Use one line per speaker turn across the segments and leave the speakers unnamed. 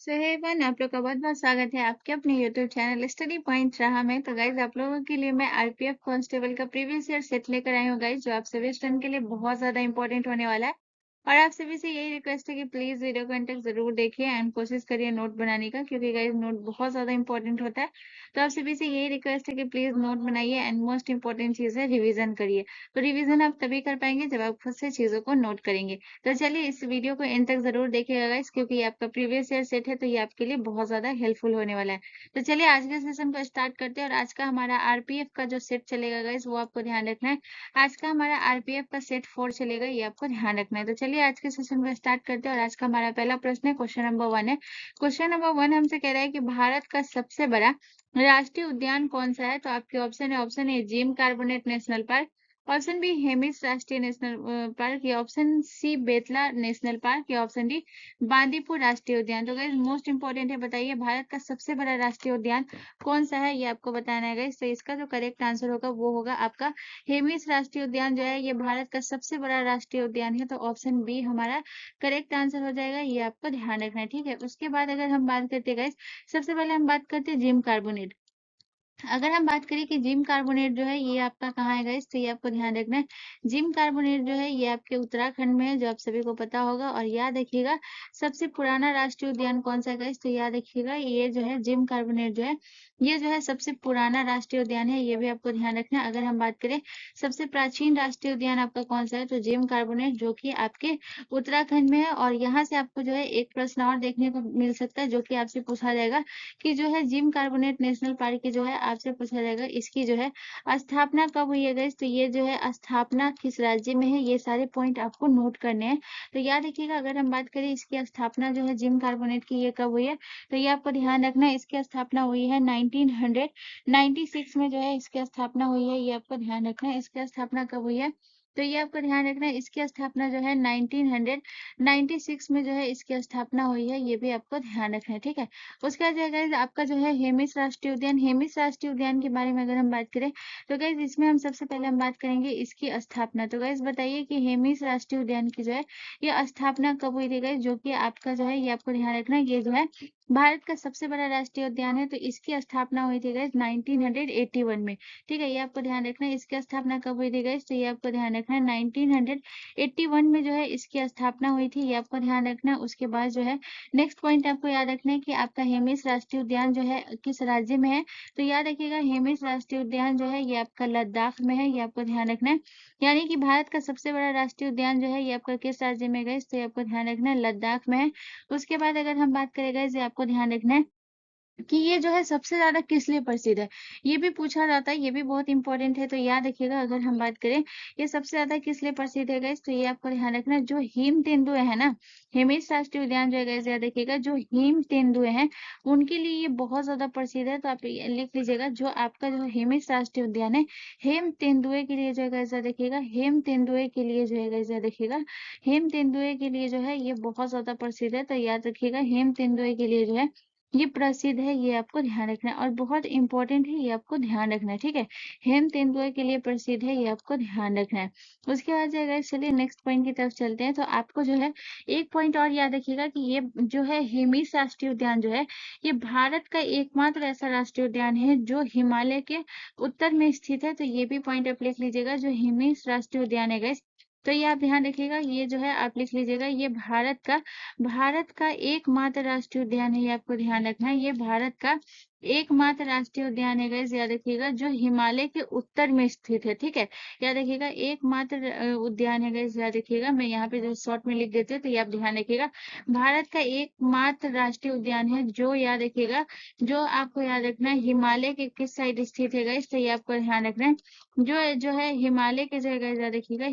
सो हे one आप लोग का बहुत-बहुत स्वागत है आपके अपने यूट्यूब चैनल स्टडी पॉइंट राह में। तो गाइज़ आप लोगों के लिए मैं आरपीएफ कांस्टेबल का प्रीवियस ईयर सेट लेकर आई हूँ गाइज़, जो आप सभी स्टूडेंट के लिए बहुत ज़्यादा इंपॉर्टेंट होने वाला है। और आप सभी से यही रिक्वेस्ट है कि प्लीज़ वीडियो को एंड तक ज़रूर देखिए एंड कोशिश करिए नोट बनाने का, क्योंकि गाइज़ नोट बहुत ज़्यादा इंपॉर्टेंट होता है। तो आप सभी से यही रिक्वेस्ट है कि प्लीज़ नोट बनाइए एंड मोस्ट इंपॉर्टेंट चीज़ है रिवीजन करिए। तो रिवीजन आप तभी कर पाएँगे जब आप खुद से चीज़ों को नोट करेंगे। तो चलिए इस वीडियो को एंड तक ज़रूर देखिएगा गाइस, क्योंकि ये आपका प्रीवियस ईयर सेट है, तो ये आपके लिए बहुत ज़्यादा हेल्पफुल होने वाला है। तो चलिए आज के सेशन को स्टार्ट करते हैं और आज का हमारा आरपीएफ का जो सेट चलेगा गाइस, वो आपको ध्यान रखना है। आज का हमारा आरपीएफ का सेट 4 चलेगा, ये आपको ध्यान रखना है। तो चलिए आज के सेशन को स्टार्ट करते हैं और आज का हमारा पहला प्रश्न है, क्वेश्चन नंबर 1 है। क्वेश्चन नंबर 1 हमसे कह रहा है कि भारत का सबसे बड़ा राष्ट्रीय उद्यान कौन-सा है? तो आपके ऑप्शन है, option A Jim Corbett national park, option B Hemis राष्ट्रीय नेशनल पार्क, या option C Betla national park, या ऑप्शन डी बांदीपुर राष्ट्रीय उद्यान। तो गाइस मोस्ट इंपॉर्टेंट है, बताइए भारत का सबसे बड़ा राष्ट्रीय उद्यान कौन सा है, ये आपको बताना है गाइस। तो इसका जो करेक्ट आंसर होगा वो होगा आपका हेमिस राष्ट्रीय उद्यान। जो है ये भारत का सबसे बड़ा राष्ट्रीय उद्यान है, तो ऑप्शन बी हमारा करेक्ट आंसर हो जाएगा। ये आपको ध्यान रखना है, ठीक है। उसके बाद अगर हम बात करते हैं गाइस, सबसे पहले हम बात करते हैं जिम कार्बोनेट। अगर हम बात करें कि जिम कार्बोनेट जो है ये आपका कहाँ है गाइस, तो ये आपको ध्यान रखना है। जिम कार्बोनेट जो है ये आपके उत्तराखंड में है, जो आप सभी को पता होगा। और याद रखिएगा सबसे पुराना राष्ट्रीय उद्यान कौन सा है गाइस, तो याद रखिएगा ये जो है जिम कार्बोनेट जो है ये जो है सबसे पुराना राष्ट्रीय उद्यान है, ये भी आपको ध्यान रखना है। अगर हम बात करें सबसे प्राचीन राष्ट्रीय उद्यान आपका कौन सा है, तो जिम कार्बोनेट, जो कि आपके उत्तराखंड में है। और यहाँ से आपको जो है एक प्रश्न और देखने को मिल सकता है, जो कि आपसे पूछा जाएगा कि जो है जिम कार्बोनेट नेशनल पार्क की जो है आपसे पूछा जाएगा इसकी जो है स्थापना कब हुई है गाइस, तो ये जो है स्थापना किस राज्य में है, ये सारे पॉइंट आपको नोट करने हैं। तो याद रखिएगा अगर हम बात करें इसकी स्थापना जो है जिम कार्बोनेट की ये कब हुई है, तो ये आपको ध्यान रखना है। इसकी स्थापना हुई है 1996 में, जो है इसकी स्थापना हुई है, ये आपको ध्यान रखना है। इसकी स्थापना कब हुई है, तो ये आपको ध्यान रखना है। इसकी स्थापना जो है 1996 में जो है इसकी स्थापना हुई है, ये भी आपको ध्यान रखना है, ठीक है। उसके बाद है गाइस आपका जो है हेमिस राष्ट्रीय उद्यान। हेमिस राष्ट्रीय उद्यान के बारे में अगर हम बात करें, तो गाइस इसमें हम सबसे पहले हम बात करेंगे इसकी स्थापना। तो गाइस बताइए कि हेमिस राष्ट्रीय उद्यान की जो है ये स्थापना कब हुई थी गाइस, जो कि आपका जो है ये आपको ध्यान रखना है। ये जो है भारत का सबसे बड़ा राष्ट्रीय उद्यान है, तो इसकी स्थापना हुई थी गाइस 1981 में, ठीक है। ये आपको ध्यान रखना है। इसकी स्थापना कब हुई थी गाइस, तो ये आपको ध्यान रखना है 1981 में जो है इसकी स्थापना हुई थी, ये आपको ध्यान रखना है। उसके बाद जो है नेक्स्ट पॉइंट आपको याद रखना है कि आपका हेमिस राष्ट्रीय उद्यान जो है किस राज्य में है, तो याद रखिएगा हेमिस राष्ट्रीय उद्यान जो है ये आपका लद्दाख में है, ये आपको ध्यान रखना है। यानी कि भारत का सबसे बड़ा राष्ट्रीय उद्यान जो है ये आपका किस राज्य में गए, तो ये आपको ध्यान रखना है लद्दाख में है। उसके बाद अगर हम बात करें गाइस, ये आपको ध्यान रखना है कि ये जो है सबसे ज़्यादा किस लिए प्रसिद्ध है? ये भी पूछा जाता है, ये भी बहुत इम्पोर्टेंट है। तो याद रखिएगा अगर हम बात करें, ये सबसे ज़्यादा किस लिए प्रसिद्ध है गाइस, तो ये आपको ध्यान रखना है। जो हिम तेंदुए है ना, हिमेश राष्ट्रीय उद्यान जो है गाइस, याद रखिएगा जो हिम तेंदुए हैं, उनके लिए ये बहुत ज़्यादा प्रसिद्ध है। तो आप ये लिख लीजिएगा, जो आपका जो हिमेश राष्ट्रीय उद्यान है, हेम तेंदुए के लिए जो है गाइस याद रखिएगा, हेम तेंदुए के लिए जो है गाइस याद रखिएगा, हेम तेंदुए के लिए जो है ये बहुत ज़्यादा प्रसिद्ध है। तो याद रखिएगा हेम तेंदुए के लिए जो है ये प्रसिद्ध है, ये आपको ध्यान रखना है। और बहुत इम्पोर्टेंट है, ये आपको ध्यान रखना है, ठीक है। हेम तेंदुए के लिए प्रसिद्ध है, ये आपको ध्यान रखना है। उसके बाद जो है गाइस, चलिए नेक्स्ट पॉइंट की तरफ चलते हैं। तो आपको जो है एक पॉइंट और याद रखिएगा कि ये जो है हिमीस राष्ट्रीय उद्यान जो है, ये भारत का एकमात्र ऐसा राष्ट्रीय उद्यान है जो हिमालय के उत्तर में स्थित है। तो ये भी पॉइंट आप लिख लीजिएगा, जो हिमीस राष्ट्रीय उद्यान है गाइस, तो ये आप ध्यान रखिएगा। ये जो है आप लिख लीजिएगा, ये भारत का एकमात्र राष्ट्रीय उद्यान है, ये आपको ध्यान रखना है। ये भारत का एकमात्र राष्ट्रीय उद्यान है गाइस, याद रखिएगा, जो हिमालय के उत्तर में स्थित है, ठीक है। याद रखिएगा एकमात्र उद्यान है गाइस, याद रखिएगा। मैं यहाँ पे जो शॉर्ट में लिख देती हूँ, तो ये आप ध्यान रखिएगा। भारत का एकमात्र राष्ट्रीय उद्यान है, जो याद रखिएगा, जो आपको याद रखना है हिमालय के किस साइड स्थित है गाइस, तो ये आपको ध्यान रखना है। जो है हिमालय के जो है गाइस, याद रखिएगा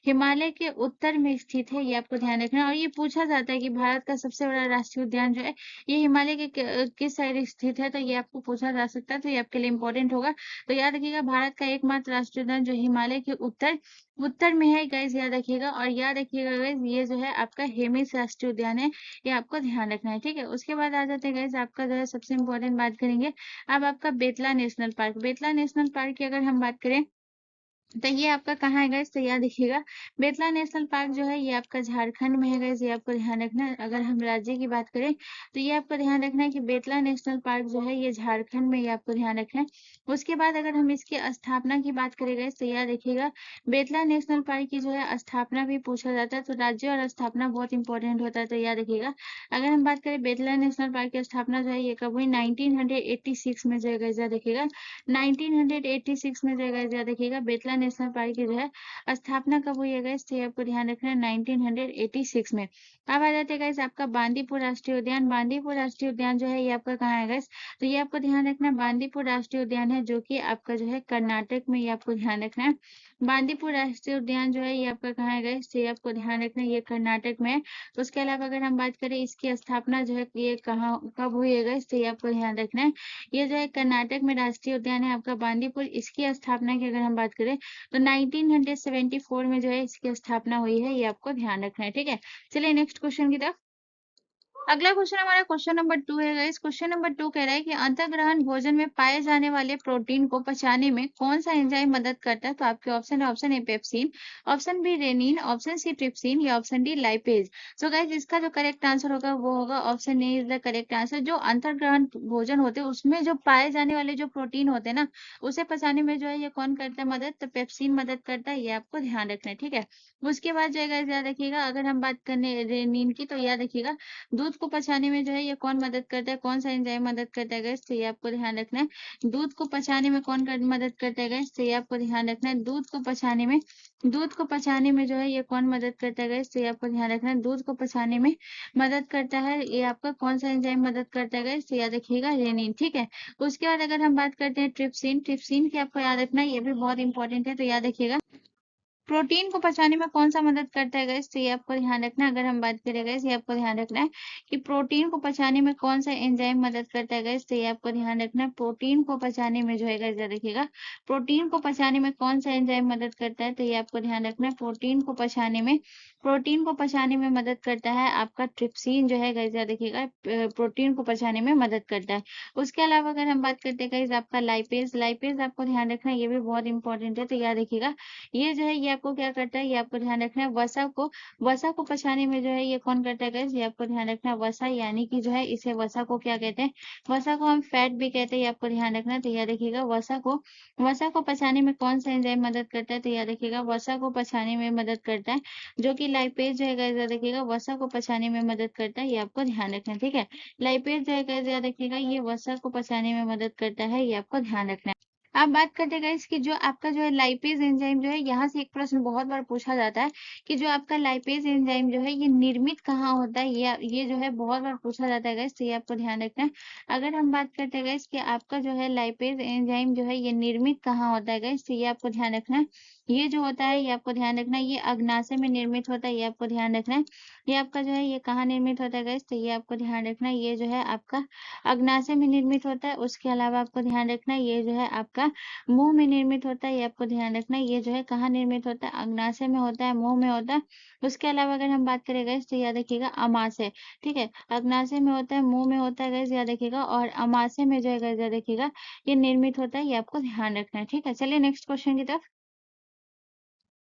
हिमालय के उत्तर में स्थित है, ये आपको ध्यान रखना है। और ये पूछा जाता है कि भारत का सबसे बड़ा राष्ट्रीय उद्यान जो है ये हिमालय के किस साइड स्थित है, तो ये आपको पूछा जा सकता है, तो ये आपके लिए इंपॉर्टेंट होगा। तो याद रखिएगा भारत का एकमात्र राष्ट्रीय उद्यान जो हिमालय के उत्तर उत्तर में है गाइस, याद रखिएगा। और याद रखिएगा गाइस, ये जो है आपका हेमिस राष्ट्रीय उद्यान है, ये आपको ध्यान रखना है, ठीक है। उसके बाद आ जाते हैं गाइस, आपका जो है सबसे इंपॉर्टेंट बात करेंगे अब आपका Betla national park. Betla national park की अगर हम बात करें, तो ये आपका कहाँ है गाइस? तो याद रखिएगा बेतला नेशनल पार्क जो है ये आपका झारखंड में है गाइस, ये आपको ध्यान रखना है। अगर हम राज्य की बात करें तो ये आपको ध्यान रखना है कि बेतला नेशनल पार्क जो है ये झारखंड में, ये आपको ध्यान रखना है। उसके बाद अगर हम इसकी स्थापना की बात करें गाइस तो याद रखिएगा बेतला नेशनल पार्क की जो है स्थापना भी पूछा जाता है, तो राज्य और स्थापना बहुत इंपॉर्टेंट होता है, तो याद रखिएगा। अगर हम बात करें बेतला नेशनल पार्क की स्थापना जो है ये कब हुई? 1986 में जो है गाइस, याद रखिएगा 1986 में जो है गाइस, याद रखिएगा बेतला नेशनल पार्क की जो है स्थापना कब हुई है गाइस? तो ये आपको ध्यान रखना है 1986 में। अब आ जाते हैं गाइस आपका बांदीपुर राष्ट्रीय उद्यान। बांदीपुर राष्ट्रीय उद्यान जो है ये आपका कहाँ है गाइस? तो ये आपको ध्यान रखना है बांदीपुर राष्ट्रीय उद्यान है, जो कि आपका जो है कर्नाटक में, ये आपको ध्यान रखना है। बांदीपुर राष्ट्रीय उद्यान जो है ये आपका कहाँ है गाइस? तो ये आपको ध्यान रखना है ये कर्नाटक में है। उसके अलावा अगर हम बात करें इसकी स्थापना जो है ये कहाँ कब हुई है गाइस? तो ये आपको ध्यान रखना है ये जो है कर्नाटक में राष्ट्रीय उद्यान है आपका बांदीपुर। इसकी स्थापना की अगर हम बात करें तो 1974 में जो है इसकी स्थापना हुई है, ये आपको ध्यान रखना है, ठीक है। चलिए नेक्स्ट क्वेश्चन की तरफ। अगला क्वेश्चन हमारा क्वेश्चन नंबर 2 है गाइस। क्वेश्चन नंबर 2 कह रहा है कि अंतर्ग्रहण भोजन में पाए जाने वाले प्रोटीन को पचाने में कौन सा एंजाइम मदद करता है? तो आपके ऑप्शन है, option A pepsin, option B rennin, option C trypsin या option D lipase. So guys इसका जो करेक्ट आंसर होगा वो होगा option A is the correct answer. जो अंतर्ग्रहण भोजन होते हैं उसमें जो पाए जाने वाले जो प्रोटीन होते हैं ना, उसे पचाने में जो है ये कौन करता है मदद? तो पेप्सिन मदद करता है, ये आपको ध्यान रखना है, ठीक है। उसके बाद जो है गाइस याद रखिएगा अगर हम बात करें रेनिन की, तो याद रखिएगा दूध को पचाने में जो है ये कौन मदद करता है? कौन सा एंजाइम मदद करता है गाइस? तो ये आपको ध्यान रखना है। दूध को पचाने में कौन मदद करता है गाइस? तो ये आपको ध्यान रखना है। दूध को पचाने में जो है ये कौन मदद करता है गाइस? तो ये आपको ध्यान रखना है। दूध को पचाने में मदद करता है ये आपका कौन सा एंजाइम मदद करता है गाइस? तो याद रखिएगा रेनिन, ठीक है। उसके बाद अगर हम बात करते हैं ट्रिप्सिन, ट्रिप्सिन की आपको याद रखना है, ये भी बहुत इंपॉर्टेंट है, तो याद रखिएगा प्रोटीन को पचाने में कौन-सा मदद करता है गाइस? तो ये आपको ध्यान रखना है। अगर हम बात करें गाइस, ये आपको ध्यान रखना है कि प्रोटीन को पचाने में कौन-सा एंजाइम मदद करता है गाइस? तो ये आपको ध्यान रखना है। प्रोटीन को पचाने में जो है गाइस याद रखिएगा, प्रोटीन को पचाने में कौन-सा एंजाइम मदद करता है? तो ये आपको ध्यान रखना है। प्रोटीन को पचाने में मदद करता है आपका ट्रिप्सिन जो है गाइस, याद रखिएगा प्रोटीन को पचाने में मदद करता है। उसके अलावा अगर हम बात करते हैं गाइस आपका लाइपेज, लाइपेज आपको ध्यान रखना है, ये भी बहुत इंपॉर्टेंट है, तो याद रखिएगा ये जो है ये आपको क्या करता है? ये आपको ध्यान रखना है वसा को पचाने में जो है ये कौन करता है गाइस? ये आपको ध्यान रखना है वसा, यानी कि जो है इसे वसा को क्या कहते हैं? वसा को हम फैट भी कहते हैं, ये आपको ध्यान रखना है। तो याद रखिएगा वसा को पचाने में कौन सा एंजाइम मदद करता है? तो याद रखिएगा वसा को पचाने में मदद करता है, जो कि लाइपेज जो है गाइस याद रखिएगा वसा को पचाने में मदद करता है, ये आपको ध्यान रखना है, ठीक है। लाइपेज जो है गाइस याद रखिएगा ये वसा को पचाने में मदद करता है, ये आपको ध्यान रखना है। अब बात करते हैं गाइस कि जो आपका जो है लाइपेज एंजाइम जो है, यहाँ से एक प्रश्न बहुत बार पूछा जाता है कि जो आपका लाइपेज एंजाइम जो है ये निर्मित कहाँ होता है? ये जो है बहुत बार पूछा जाता है गाइस, तो ये आपको ध्यान रखना है। अगर हम बात करते हैं गाइस कि आपका जो है लाइपेज एंजाइम जो है ये निर्मित कहाँ होता है गाइस, तो ये आपको ध्यान रखना है। ये जो होता है ये आपको ध्यान रखना है, ये अग्नाशय में निर्मित होता है, ये आपको ध्यान रखना है। ये आपका जो है ये कहाँ निर्मित होता है गाइस, तो ये आपको ध्यान रखना है, ये जो है आपका अग्नाशय में निर्मित होता है। उसके अलावा आपको ध्यान रखना है ये जो है आपका मुंह में निर्मित होता है, ये आपको ध्यान रखना है। ये जो है कहाँ निर्मित होता है? अग्नाशय में होता है, मुंह में होता है। उसके अलावा अगर हम बात करें गाइस तो याद रखिएगा अमाशय, ठीक है। अग्नाशय में होता है, मुंह में होता है गाइस याद रखिएगा, और अमाशय में जो है गाइस याद रखिएगा ये निर्मित होता है, ये आपको ध्यान रखना है, ठीक है। चलिए नेक्स्ट क्वेश्चन की तरफ।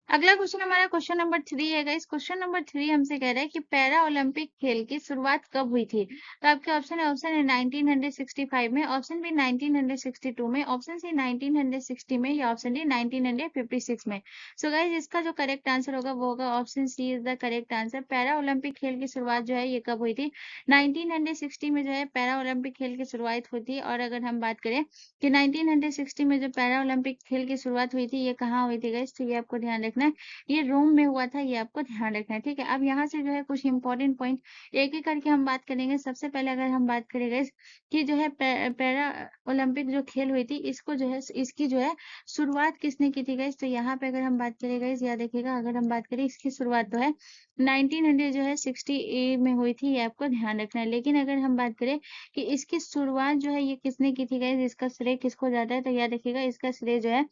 अगला क्वेश्चन हमारा क्वेश्चन नंबर 3 है गाइस। क्वेश्चन नंबर 3 हमसे कह रहा है कि पैरा ओलंपिक खेल की शुरुआत कब हुई थी? तो आपके ऑप्शन है 1965 में, ऑप्शन बी 1962 में, ऑप्शन सी 1960 में या ऑप्शन डी 1956 में। सो गाइस इसका जो करेक्ट आंसर होगा वो होगा option C is the correct answer. Para Olympic खेल की शुरुआत जो है ये कब हुई थी? 1960 में जो है पैरा ओलंपिक खेल की शुरुआत हुई थी। और अगर हम बात करें कि 1960 में जो पैरा ओलंपिक खेल की शुरुआत हुई थी ये कहाँ हुई थी गाइस, तो ये आपको ध्यान रखना है, ये रोम में हुआ था, ये आपको ध्यान रखना है, ठीक है। अब यहाँ से जो है कुछ इंपॉर्टेंट पॉइंट एक एक करके हम बात करेंगे। सबसे पहले अगर हम बात करें गाइस कि जो है पैरा ओलंपिक जो खेल हुई थी इसको जो है इसकी जो है शुरुआत किसने की थी गाइस, तो यहाँ पे अगर हम बात करें गाइस याद रखिएगा अगर हम बात करें इसकी शुरुआत तो है 1900 जो है 60 में हुई थी, ये आपको ध्यान रखना है। लेकिन अगर हम बात करें कि इसकी शुरुआत जो है ये किसने की थी गाइस, इसका श्रेय किसको जाता है, तो याद रखिएगा इसका श्रेय जो है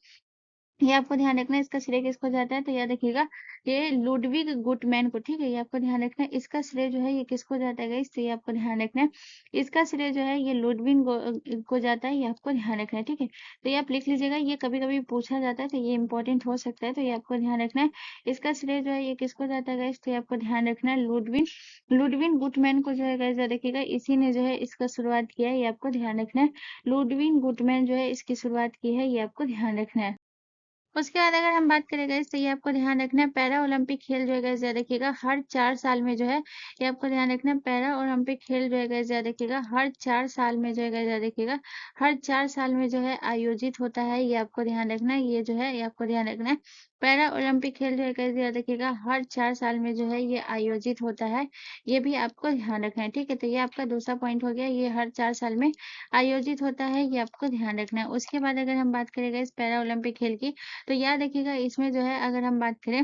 ये आपको ध्यान रखना है, इसका श्रेय किसको जाता है? तो याद रखिएगा ये लुडविग गुटमैन को, ठीक है? ये आपको ध्यान रखना है, इसका श्रेय जो है ये किसको जाता है गाइस? तो ये आपको ध्यान रखना है, इसका श्रेय जो है ये लुडविग को जाता है, ये आपको ध्यान रखना है, ठीक है? तो ये आप लिख लीजिएगा, ये कभी-कभी पूछा जाता है, तो ये इंपॉर्टेंट हो सकता है, तो ये आपको ध्यान रखना है। इसका श्रेय जो है ये किसको जाता है गाइस? तो ये आपको ध्यान रखना है लुडविग लुडविग गुटमैन को जो है गाइस याद रखिएगा, इसी ने जो है इसका शुरुआत किया है, ये आपको ध्यान रखना है। लुडविग गुटमैन जो है इसकी शुरुआत की है, ये आपको ध्यान रखना है। उसके बाद अगर हम बात करें गाइस, तो ये आपको ध्यान रखना है पैरा ओलंपिक खेल जो है गाइस याद रखिएगा हर 4 साल में जो है, ये आपको ध्यान रखना है पैरा ओलंपिक खेल जो है गाइस याद रखिएगा हर 4 साल में जो है गाइस याद रखिएगा हर 4 साल में जो है आयोजित होता है, ये आपको ध्यान रखना है। ये जो है ये आपको ध्यान रखना है पैरा ओलंपिक खेल जो है गाइस याद रखिएगा हर 4 साल में जो है ये आयोजित होता है, ये भी आपको ध्यान रखना है, ठीक है? तो ये आपका दूसरा पॉइंट हो गया, ये हर 4 साल में आयोजित होता है, ये आपको ध्यान रखना है। उसके बाद अगर हम बात करें गाइस पैरा ओलंपिक खेल की, तो याद रखिएगा इसमें जो है अगर हम बात करें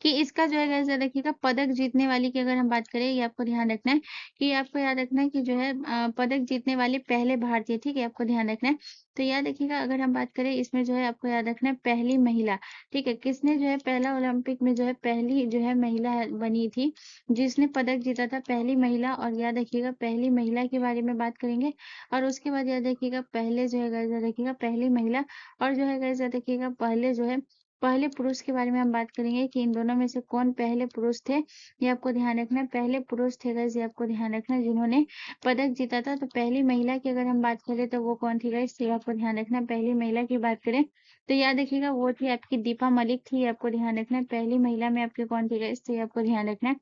कि इसका जो है गाइस याद रखिएगा पदक जीतने वाली की अगर हम बात करें, ये आपको ध्यान रखना है कि आपको याद रखना है कि जो है पदक जीतने वाले पहले भारतीय, ठीक है? आपको ध्यान रखना है। तो याद रखिएगा अगर हम बात करें इसमें जो है आपको याद रखना है पहली महिला, ठीक है? किसने जो है पहला ओलंपिक में जो है पहली जो है महिला बनी थी, जिसने पदक जीता था पहली महिला, और याद रखिएगा पहली महिला के बारे में बात करेंगे। और उसके बाद याद रखिएगा पहले जो है गाइस याद रखिएगा पहली महिला, और जो है गाइस याद रखिएगा पहले जो है पहले पुरुष के बारे में हम बात करेंगे कि इन दोनों में से कौन पहले पुरुष थे, ये आपको ध्यान रखना है। पहले पुरुष थे गाइस, ये आपको ध्यान रखना है जिन्होंने पदक जीता था। तो पहली महिला की अगर हम बात करें तो वो कौन थी गाइस, तो ये आपको ध्यान रखना है। पहली महिला की बात करें तो याद रखिएगा वो थी आपकी दीपा मलिक थी, ये आपको ध्यान रखना है। पहली महिला में आपके कौन थी गाइस, तो ये आपको ध्यान रखना है।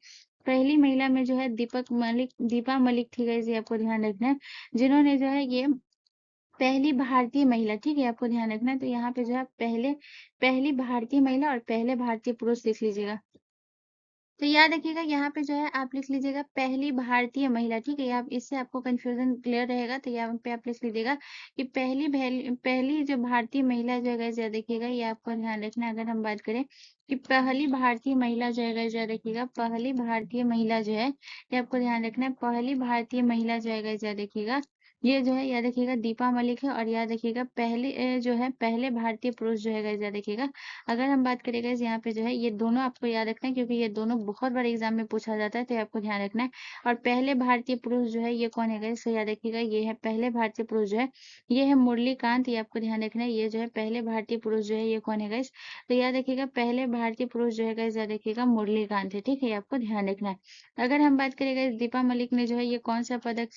पहली महिला में जो है दीपा मलिक थी गाइस, ये आपको ध्यान रखना है, जिन्होंने जो है ये पहली भारतीय महिला, ठीक है? आपको ध्यान रखना है। तो यहाँ पे जो है पहली भारतीय महिला और पहले भारतीय पुरुष लिख लीजिएगा। तो याद रखिएगा यहाँ पे जो है आप लिख लीजिएगा पहली भारतीय महिला, ठीक है? आप इससे आपको कंफ्यूजन क्लियर रहेगा, तो यहाँ पे आप लिख लीजिएगा कि पहली जो भारतीय महिला जो है गाइस याद रखिएगा, ये आपको ध्यान रखना है। अगर हम बात करें कि पहली भारतीय महिला जो है गाइस याद रखिएगा पहली भारतीय महिला जो है, ये आपको ध्यान रखना है। पहली भारतीय महिला जो है गाइस याद रखिएगा ये जो है याद रखिएगा दीपा मलिक है। और याद रखिएगा जो है पहले भारतीय पुरुष जो है गाइस याद रखिएगा, अगर हम बात करें गाइस यहाँ पे जो है ये दोनों आपको याद रखना है, क्योंकि ये दोनों बहुत बार एग्जाम में पूछा जाता है, तो ये आपको ध्यान रखना है। और पहले भारतीय पुरुष जो है ये कौन है गाइस, तो याद रखिएगा ये है पहले भारतीय पुरुष जो है ये है मुरलीकांत, ये आपको ध्यान रखना है। ये जो है पहले भारतीय पुरुष जो है ये कौन है गाइस, तो याद रखिएगा पहले भारतीय पुरुष जो है गाइस याद रखिएगा मुरलीकांत है, ठीक है? ये आपको ध्यान रखना है। अगर हम बात करें गाइस दीपा मलिक ने जो है ये कौन सा पदक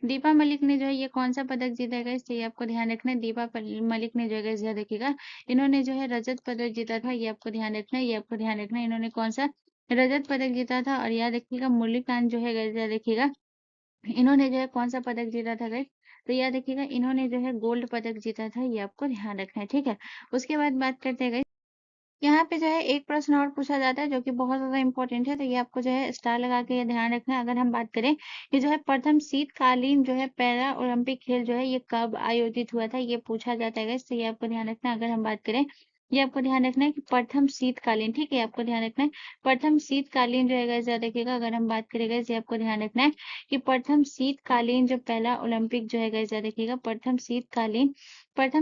दीपा मलिक ने जो है ये कौन-सा पदक जीता है गाइस, तो ये आपको ध्यान रखना है। मलिक ने जो है गाइस याद रखिएगा, इन्होंने जो है रजत पदक जीता था, ये आपको ध्यान रखना है। ये आपको ध्यान रखना है इन्होंने कौन-सा रजत पदक जीता था। और याद रखिएगा मुरलीकांत जो है गाइस याद रखिएगा इन्होंने जो है कौन-सा पदक जीता था गाइस, तो याद रखिएगा इन्होंने जो है गोल्ड पदक जीता था, ये आपको ध्यान रखना है, ठीक है? उसके बाद बात करते हैं गाइस यहाँ पे जो है एक प्रश्न और पूछा जाता है जो कि बहुत ज़्यादा इम्पोर्टेंट है, तो ये आपको जो है स्टार लगा के ये ध्यान रखना है। अगर हम बात करें कि जो है प्रथम शीतकालीन जो है पैरा ओलंपिक खेल जो है ये कब आयोजित हुआ था, ये पूछा जाता है गाइस, तो ये आपको ध्यान रखना है। अगर हम बात करें ये आपको ध्यान रखना है कि प्रथम शीतकालीन, ठीक है? आपको ध्यान रखना है प्रथम शीतकालीन जो है गाइस याद रखिएगा। अगर हम बात करें गाइस ये आपको ध्यान रखना है कि प्रथम शीतकालीन जो पहला ओलंपिक जो है गाइस याद रखिएगा प्रथम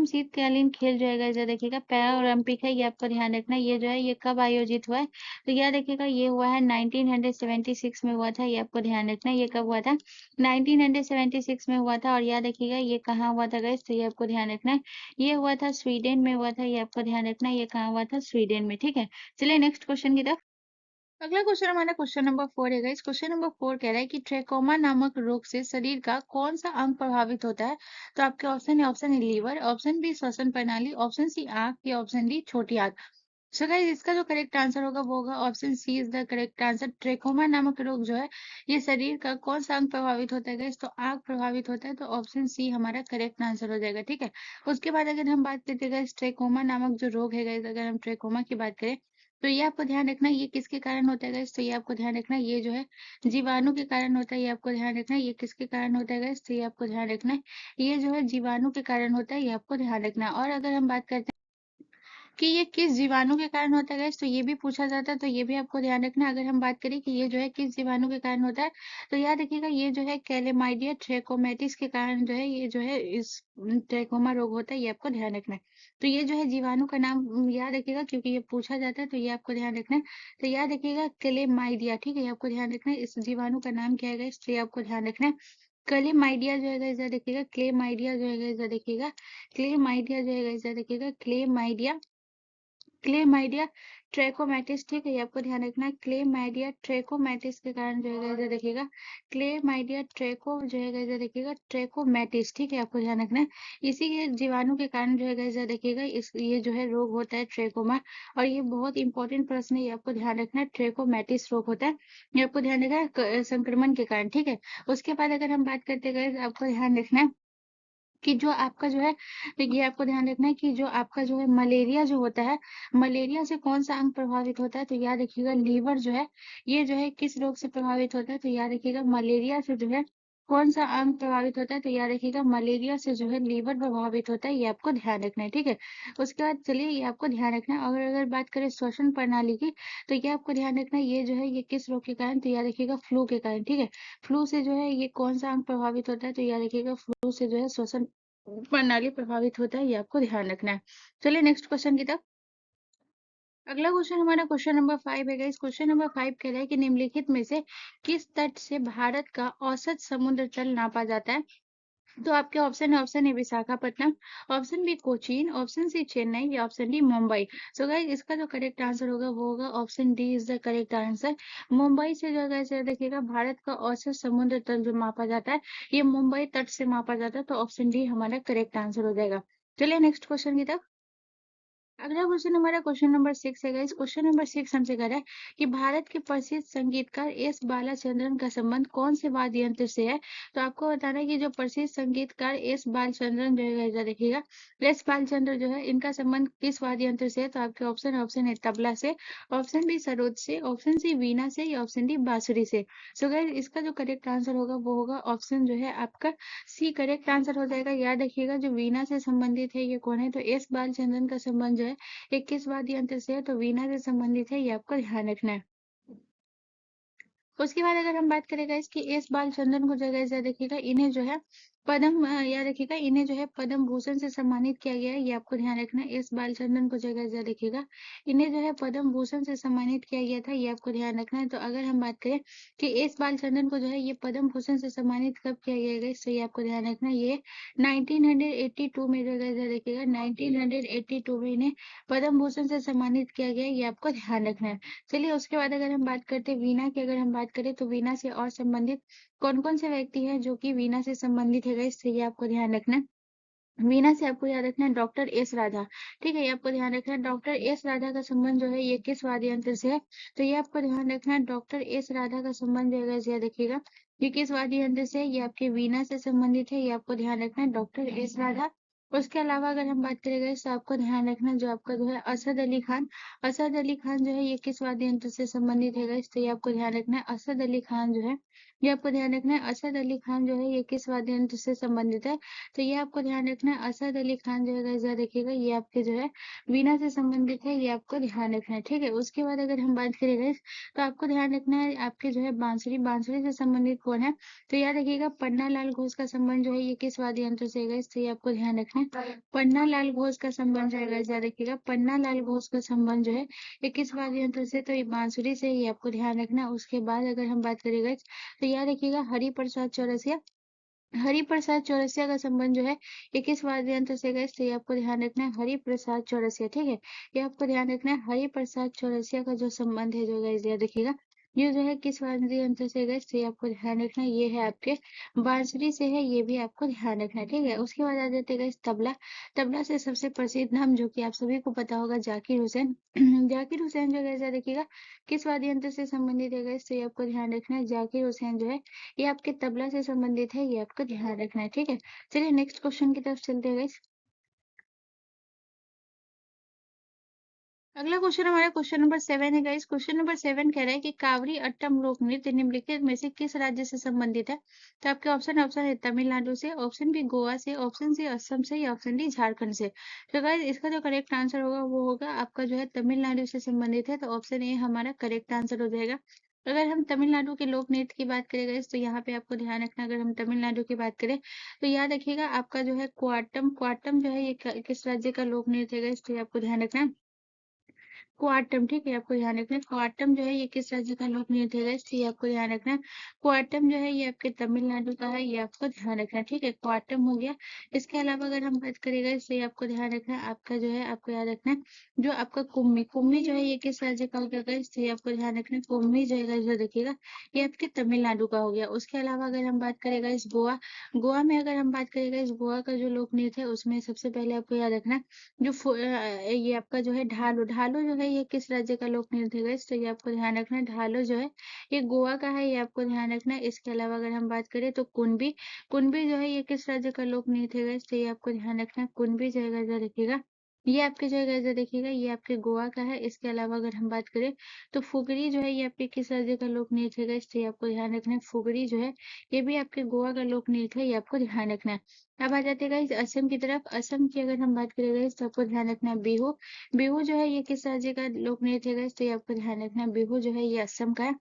शीतकालीन खेल जो है गाइस याद रखिएगा पैरा ओलंपिक है, ये आपको ध्यान रखना है। ये जो है ये कब आयोजित हुआ है, तो याद रखिएगा ये हुआ है 1976 में हुआ था, ये आपको ध्यान रखना है। ये कब हुआ था, 1976 में हुआ था। और याद रखिएगा ये कहाँ हुआ था गाइस, तो ये आपको ध्यान रखना है। ये हुआ था स्वीडन में हुआ था, ये आपको ध्यान रखना है। ये कहाँ हुआ था, स्वीडन में, ठीक है? चलिए नेक्स्ट क्वेश्चन की तरफ। अगला क्वेश्चन हमारा क्वेश्चन नंबर 4 है गाइस। क्वेश्चन नंबर 4 कह रहा है कि ट्रेकोमा नामक रोग से शरीर का कौन सा अंग प्रभावित होता है। तो आपके ऑप्शन है, option A liver, option B श्वसन प्रणाली, ऑप्शन सी आंख, या ऑप्शन डी छोटी आंत। सो गाइस इसका जो करेक्ट आंसर होगा वो होगा option C is the correct answer. Trachoma नामक रोग जो है ये शरीर का कौन सा अंग प्रभावित होता है गाइस, तो आंख प्रभावित होता है। तो ऑप्शन सी हमारा करेक्ट आंसर हो जाएगा, ठीक है? उसके बाद अगर हम बात करते हैं गाइस ट्रेकोमा नामक जो रोग है गाइस, अगर हम ट्रेकोमा की बात करें तो ये आपको ध्यान रखना है ये किसके कारण होता है गाइस, तो ये आपको ध्यान रखना है ये जो है जीवाणु के कारण होता है। ये आपको ध्यान रखना है ये किसके कारण होता है गाइस, तो ये आपको ध्यान रखना है ये जो है जीवाणु के कारण होता है, ये आपको ध्यान रखना है। और अगर हम बात करते हैं कि ये किस जीवाणु के कारण होता है गाइस, तो ये भी पूछा जाता है, तो ये भी आपको ध्यान रखना है। अगर हम बात करें कि ये जो है किस जीवाणु के कारण होता है, तो याद रखिएगा ये जो है कैलेमाइडिया ट्रैकोमैटिस के कारण जो है ये जो है इस ट्रैकोमा रोग होता है, ये आपको ध्यान रखना है। तो ये जो है जीवाणु का नाम याद रखिएगा, क्योंकि ये पूछा जाता है, तो ये आपको ध्यान रखना है। तो याद रखिएगा क्लेमाइडिया, ठीक है, ये आपको ध्यान रखना है। इस जीवाणु का नाम क्या है गाइस, तो ये आपको ध्यान रखना है। क्लेमाइडिया जो है गाइस याद रखिएगा, क्लेमाइडिया जो है गाइस याद रखिएगा, क्लेमाइडिया जो है गाइस याद रखिएगा, क्लेमाइडिया क्लेमाइडिया ट्रैकोमैटिस, ठीक है, ये आपको ध्यान रखना है। क्लेमाइडिया ट्रैकोमैटिस के कारण जो है गाइस देखिएगा, क्लेमाइडिया ट्रैको जो है गाइस देखिएगा, ट्रैकोमैटिस, ठीक है, आपको ध्यान रखना है। इसी के जीवाणु के कारण जो है गाइस देखिएगा इस ये जो है रोग होता है ट्रैकोमा। और ये बहुत इंपॉर्टेंट प्रश्न है, ये आपको ध्यान रखना है। ट्रैकोमैटिस रोग होता है, ये आपको ध्यान रखना है संक्रमण के कारण, ठीक है। उसके बाद अगर हम बात करते गए, आपको ध्यान रखना है कि जो आपका जो है, देखिए आपको ध्यान रखना है कि जो आपका जो है मलेरिया जो होता है, मलेरिया से कौन-सा अंग प्रभावित होता है? तो याद रखिएगा लीवर जो है, ये जो है किस रोग से प्रभावित होता है? तो याद रखिएगा मलेरिया से जो है कौन-सा अंग प्रभावित होता है? तो याद रखिएगा मलेरिया से जो है लीवर प्रभावित होता है, ये आपको ध्यान रखना है, ठीक है? उसके बाद चलिए ये आपको ध्यान रखना है। अगर अगर बात करें श्वसन प्रणाली की, तो ये आपको ध्यान रखना है, ये जो है ये किस रोग के कारण? तो याद रखिएगा फ्लू के कारण, ठीक है? फ्लू से जो है ये कौन-सा अंग प्रभावित होता है? तो याद रखिएगा फ्लू से जो है श्वसन प्रणाली प्रभावित होता है, ये आपको ध्यान रखना है। चलिए नेक्स्ट क्वेश्चन की तरफ। अगला क्वेश्चन हमारा क्वेश्चन नंबर 5 है गाइस। क्वेश्चन नंबर 5 कह रहा है कि निम्नलिखित में से किस तट से भारत का औसत समुद्र तल नापा जाता है? तो आपके ऑप्शन है, option A Visakhapatnam, option B Cochin, option C Chennai या option D Mumbai. So guys इसका जो करेक्ट आंसर होगा वो होगा option D is the correct answer. Mumbai से जो है गाइस देखिएगा भारत का औसत समुद्र तल जो मापा जाता है, ये मुंबई तट से मापा जाता है, तो ऑप्शन डी हमारा करेक्ट आंसर हो जाएगा। चलिए नेक्स्ट क्वेश्चन की तरफ। अगला क्वेश्चन हमारा क्वेश्चन नंबर 6 है गाइस। क्वेश्चन नंबर 6 हमसे कह रहा है कि भारत के प्रसिद्ध संगीतकार एस बालाचंद्रन का संबंध कौन से वाद्य यंत्र से है? तो आपको बताना है कि जो प्रसिद्ध संगीतकार एस बालचंद्रन जो है इधर देखिएगा, एस बालचंद्र जो है इनका संबंध किस वाद्य यंत्र से है? तो आपके ऑप्शन ऑप्शन है तबला से, ऑप्शन बी सरोद से, ऑप्शन सी वीणा से या ऑप्शन डी बांसुरी से। सो गाइस इसका जो करेक्ट आंसर होगा वो होगा ऑप्शन जो है आपका सी करेक्ट आंसर हो जाएगा। याद रखिएगा जो वीणा से संबंधित है ये कौन है? तो एस बालचंद्रन का संबंध जो है 21 वाद्य यंत्र से है, तो वीणा से संबंधित है, ये आपको ध्यान रखना है। उसके बाद अगर हम बात करें गाइस कि एस बालचंद्रन को जो गाइस देखिएगा इन्हें जो है पद्म याद रखिएगा इन्हें जो है पद्म भूषण से सम्मानित किया गया है, ये आपको ध्यान रखना है। एस बालचंद्रन को जो गाइस देखिएगा इन्हें जो है पद्म भूषण से सम्मानित किया गया था, ये आपको ध्यान रखना है। तो अगर हम बात करें कि एस बालचंद्रन को जो है ये पद्म भूषण से सम्मानित कब किया गया गाइस, तो ये आपको ध्यान रखना है। ये 1982 में जो गाइस देखिएगा 1982 में इन्हें पद्म भूषण से सम्मानित किया गया है, ये आपको ध्यान रखना है। चलिए उसके बाद अगर हम बात करते हैं वीणा की, अगर हम बात करें तो वीणा से और संबंधित कौन-कौन से व्यक्ति हैं जो कि वीणा से संबंधित है गाइस, तो ये आपको ध्यान रखना है। वीणा से आपको याद रखना है डॉक्टर एस राधा, ठीक है, ये आपको ध्यान रखना है। डॉक्टर एस राधा का संबंध जो है ये किस वाद्य यंत्र से है? तो ये आपको ध्यान रखना है डॉक्टर एस राधा का संबंध जो है गाइस ये देखिएगा ये किस वाद्य यंत्र से है? ये आपके वीणा से संबंधित है, ये आपको ध्यान रखना है डॉक्टर एस राधा। उसके अलावा अगर हम बात करें गाइस तो आपको ध्यान रखना है जो आपका जो है असद अली खान, असद अली खान जो है ये किस वाद्य यंत्र से संबंधित है गाइस, तो ये आपको ध्यान रखना है। असद अली खान जो है ये आपको ध्यान रखना है, असद अली खान जो है ये किस वाद्य यंत्र से संबंधित है? तो ये आपको ध्यान रखना है। असद अली खान जो है गाइस यहाँ देखिएगा ये आपके जो है वीणा से संबंधित है, ये आपको ध्यान रखना है, ठीक है। उसके बाद अगर हम बात करें गाइस तो आपको ध्यान रखना है आपके जो है बांसुरी, बांसुरी से संबंधित कौन है? तो याद रखिएगा पन्ना लाल घोष का संबंध जो है ये किस वाद्य यंत्र से है गाइस, तो ये आपको ध्यान रखना है। पन्ना लाल घोष का संबंध जो है गाइस याद रखिएगा पन्ना लाल घोष का संबंध जो है ये किस वाद्य यंत्र से, तो ये बांसुरी से, ये आपको ध्यान रखना है। उसके बाद अगर हम बात करें गाइस तो याद रखिएगा हरिप्रसाद चौरसिया, हरिप्रसाद चौरसिया का संबंध जो है ये किस वाद्य यंत्र से है, तो ये आपको ध्यान रखना है। हरिप्रसाद चौरसिया, ठीक है, ये आपको ध्यान रखना है। हरिप्रसाद चौरसिया का जो संबंध है जो गाइस ये देखिएगा ये जो है किस वाद्य यंत्र से गए, तो ये आपको ध्यान रखना है। ये है आपके बांसुरी से है, ये भी आपको ध्यान रखना है, ठीक है। उसके बाद आ जाते हैं गाइस तबला, तबला से सबसे प्रसिद्ध नाम जो कि आप सभी को पता होगा जाकिर हुसैन। जाकिर हुसैन जो है देखिएगा किस वाद्य यंत्र से संबंधित है गाइस, तो ये आपको ध्यान रखना है। जाकिर हुसैन जो है ये आपके तबला से संबंधित है, ये आपको ध्यान रखना है, ठीक है। चलिए नेक्स्ट क्वेश्चन की तरफ चलते हैं गाइस। अगला क्वेश्चन हमारा क्वेश्चन नंबर 7 है गाइस। क्वेश्चन नंबर 7 कह रहा है कि कावड़ी अट्टम लोक नृत्य निम्नलिखित में से किस राज्य से संबंधित है? तो आपके ऑप्शन ऑप्शन है तमिलनाडु से, ऑप्शन बी गोवा से, ऑप्शन सी असम से या ऑप्शन डी झारखंड से। तो गाइस इसका जो करेक्ट आंसर होगा वो होगा आपका जो है तमिलनाडु से संबंधित है, तो ऑप्शन ए हमारा करेक्ट आंसर हो जाएगा। अगर हम तमिलनाडु के लोक नृत्य की बात करें गाइस, तो यहाँ पे आपको ध्यान रखना, अगर हम तमिलनाडु की बात करें तो याद रखिएगा आपका जो है क्वाटम क्वाटम जो है ये किस राज्य का लोक नृत्य है गाइस, तो ये आपको ध्यान रखना है। क्वाटम, ठीक है, आपको ध्यान रखना है। क्वाटम जो है ये किस राज्य का लोक नृत्य है गाइस, तो ये आपको ध्यान रखना है। क्वाटम जो है ये आपके तमिलनाडु का है, ये आपको ध्यान रखना है, ठीक है, क्वाटम हो गया। इसके अलावा अगर हम बात करें गाइस, तो ये आपको ध्यान रखना है, आपका जो है आपको याद रखना है, जो आपका कुम्मी कुम्मी जो है ये किस राज्य का हो गया गाइस, तो ये आपको ध्यान रखना है, कुम्मी जो है गाइस जो देखिएगा ये आपके तमिलनाडु का हो गया। उसके अलावा अगर हम बात करें गाइस गोवा, गोवा में अगर हम बात करें गाइस, गोवा का जो लोक नृत्य है उसमें सबसे पहले आपको याद रखना है, जो ये आपका जो है ढालू ढालू जो है ये किस राज्य का लोक नृत्य है गाइस, तो ये आपको ध्यान रखना है। ढालू जो है ये गोवा का है, ये आपको ध्यान रखना है। इसके अलावा अगर हम बात करें तो कुणबी कुणबी जो है ये किस राज्य का लोक नृत्य है गाइस, तो ये आपको ध्यान रखना है। कुणबी जो है गाइस जरा देखिएगा ये आपके जो है गाइस जरा देखिएगा ये आपके गोवा का है। इसके अलावा अगर हम बात करें तो फुगड़ी जो है ये आपके किस राज्य का लोक नृत्य है गाइस, तो ये आपको ध्यान रखना है। फुगड़ी जो है ये भी आपके गोवा का लोक नृत्य है, ये आपको ध्यान रखना है। अब आ जाते हैं गाइस असम की तरफ। असम की अगर हम बात करें गाइस तो आपको ध्यान रखना है बिहू। बिहू जो है ये किस राज्य का लोक नृत्य है गाइस, तो ये आपको ध्यान रखना है। बिहू जो है ये असम का है।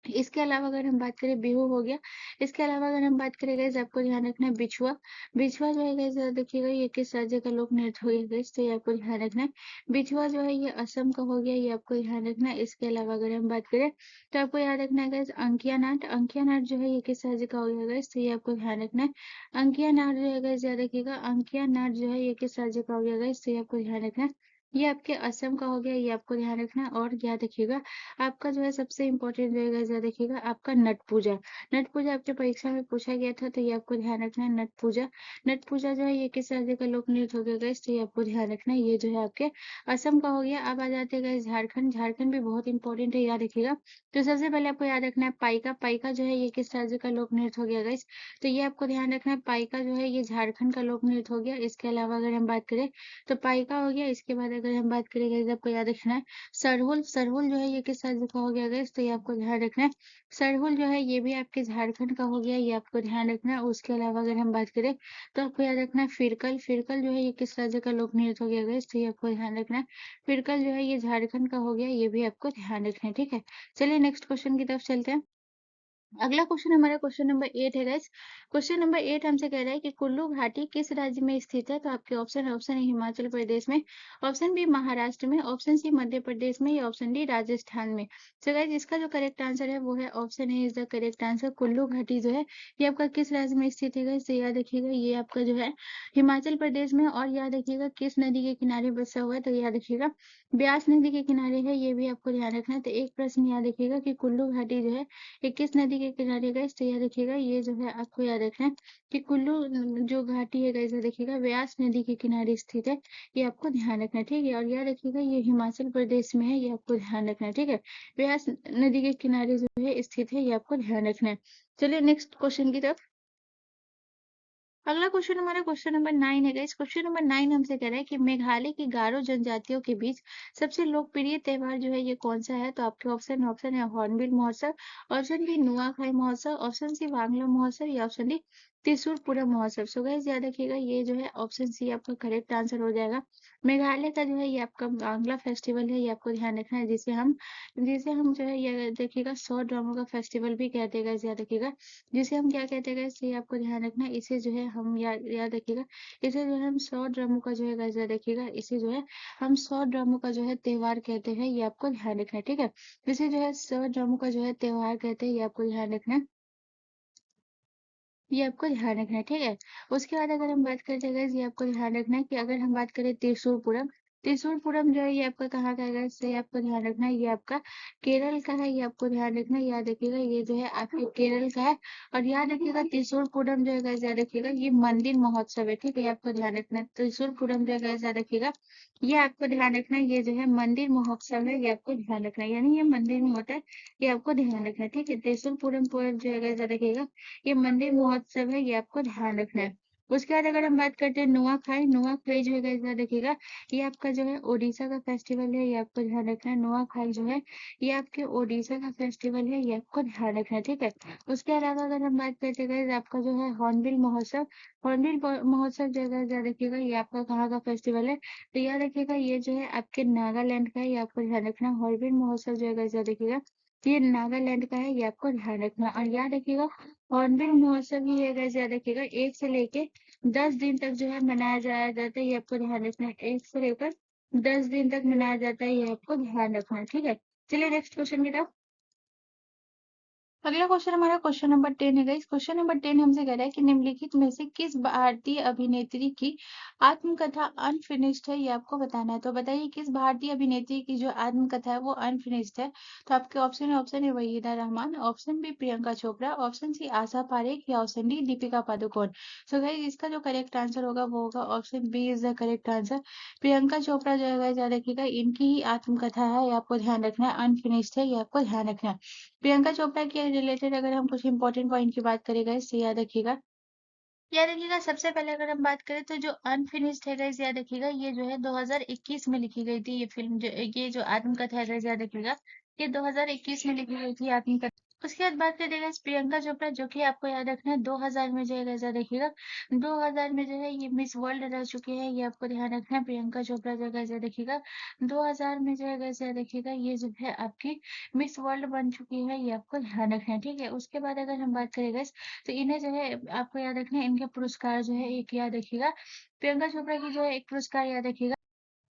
इसके अलावा अगर हम बात करें बिहू हो गया। इसके अलावा अगर हम बात करें गाइस आपको ध्यान रखना है बिछुआ। बिछुआ जो है गाइस जरा देखिएगा ये किस राज्य का लोक नृत्य हो गया गाइस, तो ये आपको ध्यान रखना है। बिछुआ जो है ये असम का हो गया, ये आपको ध्यान रखना है। इसके अलावा अगर हम बात करें तो आपको याद रखना है गाइस अंकिया नाट। अंकिया नाट जो है ये किस राज्य का हो गया गाइस, तो ये आपको ध्यान रखना है। अंकिया नाट जो है गाइस याद रखिएगा अंकिया नाट जो है ये किस राज्य का हो गया गाइस, तो ये आपको ध्यान रखना है। ये आपके असम का हो गया, ये आपको ध्यान रखना है। और याद रखिएगा आपका जो है सबसे इम्पोर्टेंट रहेगा जरा देखिएगा आपका नट पूजा। नट पूजा आपके परीक्षा में पूछा गया था, तो ये आपको ध्यान रखना है। नट पूजा, नट पूजा जो है ये किस राज्य का लोक नृत्य हो गया गाइस, तो ये आपको ध्यान रखना है। ये जो है आपके असम का हो गया। अब आ जाते हैं गाइस झारखंड। झारखंड भी बहुत इंपॉर्टेंट है, याद रखिएगा। तो सबसे पहले आपको याद रखना है पाइका। पाइका जो है ये किस राज्य का लोक नृत्य हो गया गाइस, तो ये आपको ध्यान रखना है। पाइका जो है ये झारखंड का लोक नृत्य हो गया। इसके अलावा अगर हम बात करें तो पाइका हो गया। इसके बाद अगर हम बात करें गाइस आपको याद रखना है सरहुल। सरहुल जो है ये किस राज्य का हो गया गाइस, तो ये आपको ध्यान रखना है। सरहुल जो है ये भी आपके झारखंड का हो गया, ये आपको ध्यान रखना है। उसके अलावा अगर हम बात करें तो आपको याद रखना है फिरकल। फिरकल जो है ये किस राज्य का लोक नृत्य हो गया गाइस, तो ये आपको ध्यान रखना है। फिरकल जो है ये झारखंड का हो गया, ये भी आपको ध्यान रखना है, ठीक है। चलिए नेक्स्ट क्वेश्चन की तरफ चलते हैं। अगला क्वेश्चन हमारा क्वेश्चन नंबर 8 है गाइस। क्वेश्चन नंबर 8 हमसे कह रहा है कि कुल्लू घाटी किस राज्य में स्थित है, तो आपके ऑप्शन ऑप्शन है हिमाचल प्रदेश में, ऑप्शन बी महाराष्ट्र में, ऑप्शन सी मध्य प्रदेश में या ऑप्शन डी राजस्थान में। तो गाइस इसका जो करेक्ट आंसर है वो है option A is the correct answer. Kullu घाटी जो है ये आपका किस राज्य में स्थित है गाइस, तो याद रखिएगा ये आपका जो है हिमाचल प्रदेश में। और याद रखिएगा किस नदी के किनारे बसा हुआ है, तो याद रखिएगा ब्यास नदी के किनारे है, ये भी आपको ध्यान रखना है। तो एक प्रश्न याद रखिएगा कि कुल्लू घाटी जो है ये किस नदी के किनारे गाइस, तो याद रखिएगा ये जो है आपको याद रखना है कि कुल्लू जो घाटी है गाइस देखिएगा व्यास नदी के किनारे स्थित है, ये आपको ध्यान रखना है, ठीक है। और याद रखिएगा ये हिमाचल प्रदेश में है, ये आपको ध्यान रखना है, ठीक है। व्यास नदी के किनारे जो है स्थित है, ये आपको ध्यान रखना है। चलिए नेक्स्ट क्वेश्चन की तरफ। अगला क्वेश्चन हमारा क्वेश्चन नंबर 9 है गाइस। क्वेश्चन नंबर 9 हमसे कह रहा है कि मेघालय की गारो जनजातियों के बीच सबसे लोकप्रिय त्योहार जो है ये कौन सा है, तो आपके ऑप्शन ऑप्शन है हॉर्नबिल महोत्सव, ऑप्शन बी नुआखाई महोत्सव, ऑप्शन सी वांगलो महोत्सव या ऑप्शन डी त्रिशूल पूरम महोत्सव। सो गाइस याद रखिएगा ये जो है ऑप्शन सी आपका करेक्ट आंसर हो जाएगा। मेघालय का जो है ये आपका वांगला फेस्टिवल है, ये आपको ध्यान रखना है, जिसे हम जो है ये देखिएगा 100 ड्रामों का फेस्टिवल भी कहते हैं गाइस, याद रखिएगा। जिसे हम क्या कहते हैं गाइस, ये आपको ध्यान रखना है। इसे जो है हम याद रखिएगा, इसे जो है हम 100 ड्रामों का जो है गाइस याद रखिएगा, इसे जो है हम 100 ड्रामों का जो है त्योहार कहते हैं, ये आपको ध्यान रखना है, ठीक है। इसे जो है 100 ड्रामों का जो है त्योहार कहते हैं, ये आपको ध्यान रखना है। ये आपको ध्यान रखना है, ठीक है। उसके बाद अगर हम बात करते हैं गाइस, ये आपको ध्यान रखना है कि अगर हम बात करें त्रिशूलपुरम, त्रिशूलपुरम जो है ये आपका कहाँ का है गाइस, ये आपको ध्यान रखना है, ये आपका केरल का है, ये आपको ध्यान रखना है। याद रखिएगा ये जो है आपके केरल का है। और याद रखिएगा त्रिशूलपुरम जो है गाइस याद रखिएगा ये मंदिर महोत्सव है, ठीक है, ये आपको ध्यान रखना है। त्रिशूलपुरम जो है गाइस याद रखिएगा ये आपको ध्यान रखना है, ये जो है मंदिर महोत्सव है, ये आपको ध्यान रखना है, यानी ये मंदिर में होता है, ये आपको ध्यान रखना है, ठीक है। त्रिशूलपुरम जो है गाइस याद रखिएगा ये मंदिर महोत्सव है, ये आपको ध्यान रखना है। उसके बाद अगर हम बात करते हैं नुआखाई, नुआखाई जो है गाइस याद रखिएगा, ये आपका जो है ओडिशा का फेस्टिवल है, ये आपको ध्यान रखना है। नुआखाई जो है ये आपके ओडिशा का फेस्टिवल है, ये आपको ध्यान रखना है, ठीक है। उसके अलावा अगर हम बात करते हैं गाइस आपका जो है हॉर्नबिल महोत्सव, हॉर्नबिल महोत्सव जो है गाइस याद रखिएगा, ये आपका कहाँ का फेस्टिवल है, तो याद रखिएगा ये जो है आपके नागालैंड का है, ये आपको ध्यान रखना है। हॉर्नबिल महोत्सव जो है गाइस याद रखिएगा, ये नागालैंड का है, ये आपको ध्यान रखना है। और याद रखिएगा हॉर्नबिल महोत्सव ही है गाइस याद रखिएगा, 1 से लेके 10 दिन तक जो है मनाया जाया जाता है, ये आपको ध्यान रखना है। 1 से लेकर 10 दिन तक मनाया जाता है, ये आपको ध्यान रखना है, ठीक है। चलिए नेक्स्ट क्वेश्चन की तरफ। अगला क्वेश्चन हमारा क्वेश्चन नंबर 10 है गाइस। क्वेश्चन नंबर 10 हमसे कह रहा है कि निम्नलिखित में से किस भारतीय अभिनेत्री की आत्मकथा अनफिनिश्ड है, ये आपको बताना है। तो बताइए किस भारतीय अभिनेत्री की जो आत्मकथा है वो अनफिनिश्ड है। तो आपके ऑप्शन है Waheeda Rehman, option B Priyanka Chopra, option C Asha Parekh या option D Deepika Padukone. So guys इसका जो करेक्ट आंसर होगा वो होगा option B is the correct answer. Priyanka Chopra जो है गाइस याद रखिएगा, इनकी ही आत्मकथा है, ये आपको ध्यान रखना है, अनफिनिश्ड है, ये आपको ध्यान रखना है। प्रियंका चोपड़ा के रिलेटेड अगर हम कुछ इंपॉर्टेंट पॉइंट की बात करें गाइस तो याद रखिएगा, याद रखिएगा सबसे पहले अगर हम बात करें तो जो अनफिनिश्ड है गाइस याद रखिएगा, ये जो है 2021 में लिखी गई थी, ये फिल्म जो ये जो आत्मकथा है गाइस याद रखिएगा, ये 2021 में लिखी गई थी आत्मकथा। उसके बाद बात करें गाइस प्रियंका चोपड़ा, जो कि आपको याद रखना है 2000 में जो है गाइस याद रखिएगा, 2000 में जो है ये मिस वर्ल्ड रह चुकी है, ये आपको ध्यान रखना है। प्रियंका चोपड़ा जो है गाइस याद रखिएगा, 2000 में जो है गाइस याद रखिएगा, ये जो है आपकी मिस वर्ल्ड बन चुकी है, ये आपको ध्यान रखना है, ठीक है। उसके बाद अगर हम बात करें गाइस, तो इन्हें जो है आपको याद रखना है, इनके पुरस्कार जो है एक याद रखिएगा, प्रियंका चोपड़ा की जो है एक पुरस्कार याद रखिएगा,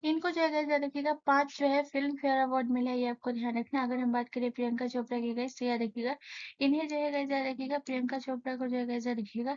इनको जो है गाइस याद रखिएगा 5 जो है फ़िल्म फेयर अवार्ड मिला है, ये आपको ध्यान रखना है। अगर हम बात करें प्रियंका चोपड़ा की गाइस तो याद रखिएगा, इन्हें जो है गाइस याद रखिएगा, प्रियंका चोपड़ा को जो है गाइस याद रखिएगा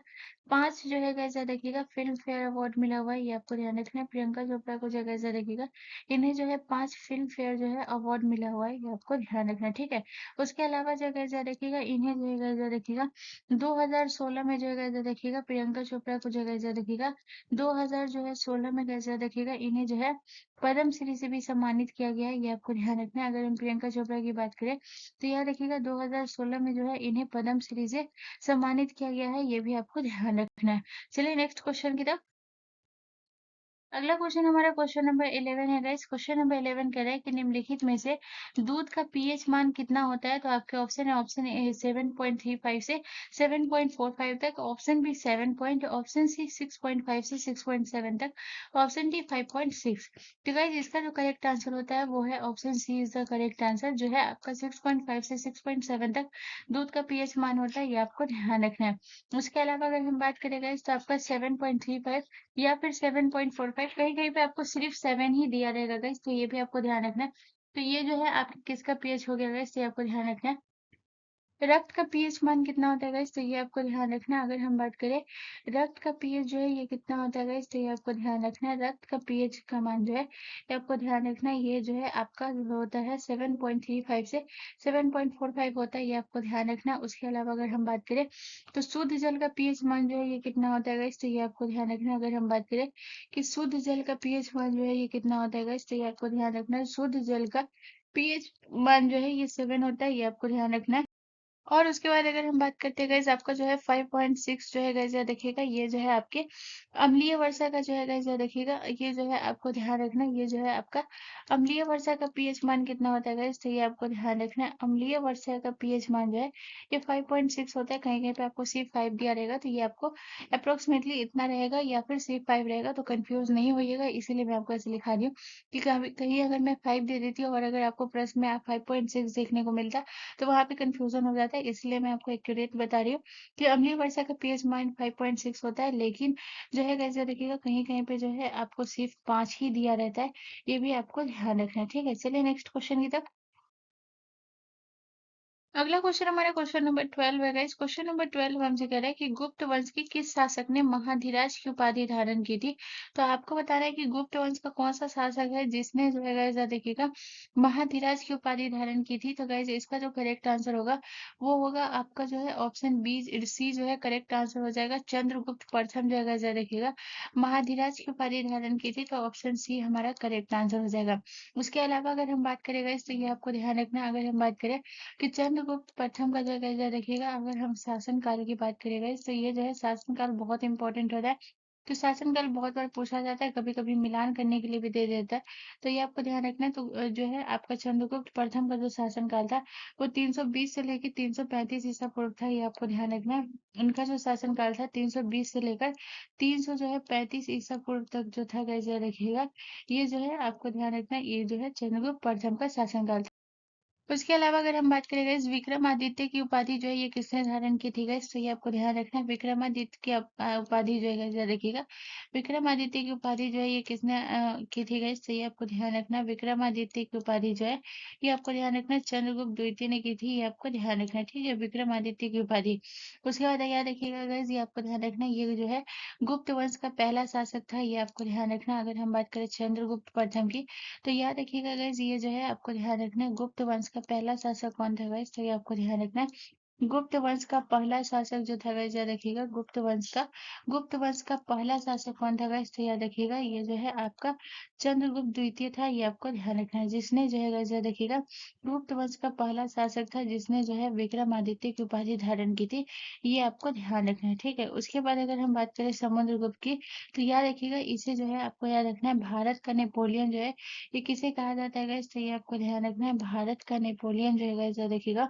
5 जो है गाइस याद रखिएगा फ़िल्म फेयर अवार्ड मिला हुआ है, ये आपको ध्यान रखना है। प्रियंका चोपड़ा को जो है गाइस याद रखिएगा, इन्हें जो है 5 फ़िल्म फेयर जो है अवार्ड मिला हुआ है, ये आपको ध्यान रखना है, ठीक है। उसके अलावा जो है गाइस याद रखिएगा, इन्हें जो है गाइस याद रखिएगा 2016 में जो है गाइस याद रखिएगा, प्रियंका चोपड़ा को जो है गाइस याद रखिएगा 2000 जो है 16 में गाइस याद रखिएगा, इन्हें जो है पद्मश्री से भी सम्मानित किया गया है, ये आपको ध्यान रखना है। अगर हम प्रियंका चोपड़ा की बात करें तो याद रखिएगा 2016 में जो है इन्हें पद्मश्री से सम्मानित किया गया है, ये भी आपको ध्यान रखना है। चलिए नेक्स्ट क्वेश्चन की तरफ। अगला क्वेश्चन हमारा क्वेश्चन नंबर 11 है गाइस। क्वेश्चन नंबर 11 कह रहा है कि निम्नलिखित में से दूध का पीएच मान कितना होता है। तो आपके ऑप्शन है, ऑप्शन ए 7.35 से 7.45 तक, option B 7 point, option C 6.5 से 6.7 तक, ऑप्शन डी 5.6। तो गाइस इसका जो करेक्ट आंसर होता है वो है option C is the correct answer, जो है आपका 6.5 से 6.7 तक दूध का पीएच मान होता है, ये आपको ध्यान रखना है। उसके अलावा अगर हम बात करें गाइस तो आपका 7.35 या फिर 7.45, कहीं-कहीं पे आपको सिर्फ 7 ही दिया रहेगा गाइस, तो ये भी आपको ध्यान रखना है। तो ये जो है आपके किसका पीएच हो गया गाइस, ये आपको ध्यान रखना है। रक्त का पीएच मान कितना होता है गाइस, तो ये आपको ध्यान रखना है। अगर हम बात करें रक्त का पीएच जो है ये कितना होता है गाइस, तो ये आपको ध्यान रखना है। रक्त का पीएच का मान जो है ये आपको ध्यान रखना है, ये जो है आपका जो होता है 7.35 से 7.45 होता है, ये आपको ध्यान रखना है। उसके अलावा अगर हम बात करें तो शुद्ध जल का पीएच मान जो है ये कितना होता है गाइस, तो ये आपको ध्यान रखना है। अगर हम बात करें कि शुद्ध जल का पीएच मान जो है ये कितना होता है गाइस, तो ये आपको ध्यान रखना है। शुद्ध जल का पीएच मान जो है ये 7 होता है, ये आपको ध्यान रखना है। और उसके बाद अगर हम बात करते हैं गाइस, आपका जो है 5.6 जो है गाइस याद रखिएगा, ये जो है आपके अम्लीय वर्षा का जो है गाइस याद रखिएगा, ये जो है आपको ध्यान रखना है। ये जो है आपका अम्लीय वर्षा का पीएच मान कितना होता है गाइस, तो ये आपको ध्यान रखना है। अम्लीय वर्षा का पीएच मान जो है ये 5.6 होता है, कहीं कहीं पे आपको सिर्फ 5 दिया रहेगा, तो ये आपको अप्रोक्सीमेटली इतना रहेगा या फिर सिर्फ 5 रहेगा, तो कंफ्यूज नहीं होइएगा, इसीलिए मैं आपको ऐसे लिखा रही हूँ कि कहीं अगर मैं 5 दे देती हूँ और अगर आपको प्रश्न में 5.6 देखने को मिलता तो वहाँ पे कन्फ्यूज़न हो जाता है, इसलिए मैं आपको एक्यूरेट बता रही हूँ कि अम्लीय वर्षा का पीएच मान 5.6 होता है, लेकिन जो है गाइस याद रखिएगा कहीं-कहीं पे जो है आपको सिर्फ 5 ही दिया रहता है, ये भी आपको ध्यान रखना है, ठीक है? चलिए नेक्स्ट क्वेश्चन की तरफ। अगला क्वेश्चन हमारा क्वेश्चन नंबर 12 है गाइस। क्वेश्चन नंबर 12 हमसे कह रहा है कि गुप्त वंश के किस शासक ने महाधिराज की उपाधि धारण की थी। तो आपको बता रहा है कि गुप्त वंश का कौन सा शासक है जिसने जो है गाइस देखिएगा महाधिराज की उपाधि धारण की थी। तो गाइस इसका जो करेक्ट आंसर होगा वो होगा आपका जो है ऑप्शन बी सी जो है करेक्ट आंसर हो जाएगा। चंद्रगुप्त प्रथम जो है गाइस देखिएगा महाधिराज की उपाधि धारण की थी, तो ऑप्शन सी हमारा करेक्ट आंसर हो जाएगा। उसके अलावा अगर हम बात करें गाइस तो ये आपको ध्यान रखना है। अगर हम बात करें कि चंद्रगुप्त चंद्रगुप्त प्रथम का जो है गाइस देखिएगा, अगर हम शासन काल की बात करें गाइस, तो ये जो है शासन काल बहुत इंपॉर्टेंट होता है। तो शासन काल बहुत बार पूछा जाता है, कभी कभी मिलान करने के लिए भी दे देता है। तो ये आपको ध्यान रखना है। तो जो है आपका चंद्रगुप्त प्रथम का जो शासन काल था, वो 320 से लेकर 335 ईसा पूर्व था। ये आपको ध्यान रखना है। उनका जो शासन काल था 320 से लेकर 300 जो है 35 ईसा पूर्व तक जो था गाइस रखिएगा। ये जो है आपको ध्यान रखना है, ये जो है चंद्रगुप्त प्रथम का शासनकाल था। उसके अलावा अगर हम बात करें गाइस, विक्रमादित्य की उपाधि जो है ये किसने धारण की थी गाइस, तो ये आपको ध्यान रखना है। विक्रमादित्य की उपाधि जो है गाइस देखिएगा, विक्रमादित्य की उपाधि जो है ये किसने की थी गाइस, तो ये आपको ध्यान रखना है। विक्रमादित्य की उपाधि जो है ये आपको ध्यान रखना है, चंद्रगुप्त द्वितीय ने की थी। ये आपको ध्यान रखना है, ठीक है, विक्रमादित्य की उपाधि। उसके बाद याद रखिएगा गाइस, ये आपको ध्यान रखना है, ये जो है गुप्त वंश का पहला शासक था। ये आपको ध्यान रखना। अगर हम बात करें चंद्रगुप्त प्रथम की, तो याद रखिएगा गाइस, ये जो है आपको ध्यान रखना है, गुप्त वंश का पहला शासक कौन था गाइस, तो ये आपको ध्यान रखना है। गुप्त वंश का पहला शासक जो था गाइस याद रखिएगा, गुप्त वंश का पहला शासक कौन था गाइस, तो याद रखिएगा, ये जो है आपका चंद्रगुप्त द्वितीय था। ये आपको ध्यान रखना है, जिसने जो है गाइस याद रखिएगा, गुप्त वंश का पहला शासक था, जिसने जो है विक्रमादित्य की उपाधि धारण की थी। ये आपको ध्यान रखना है, ठीक है। उसके बाद अगर हम बात करें समुद्रगुप्त की, तो याद रखिएगा, इसे जो है आपको याद रखना है, भारत का नेपोलियन जो है, ये किसे कहा जाता है गाइस, तो ये आपको ध्यान रखना है, भारत का नेपोलियन जो है गाइस याद रखिएगा,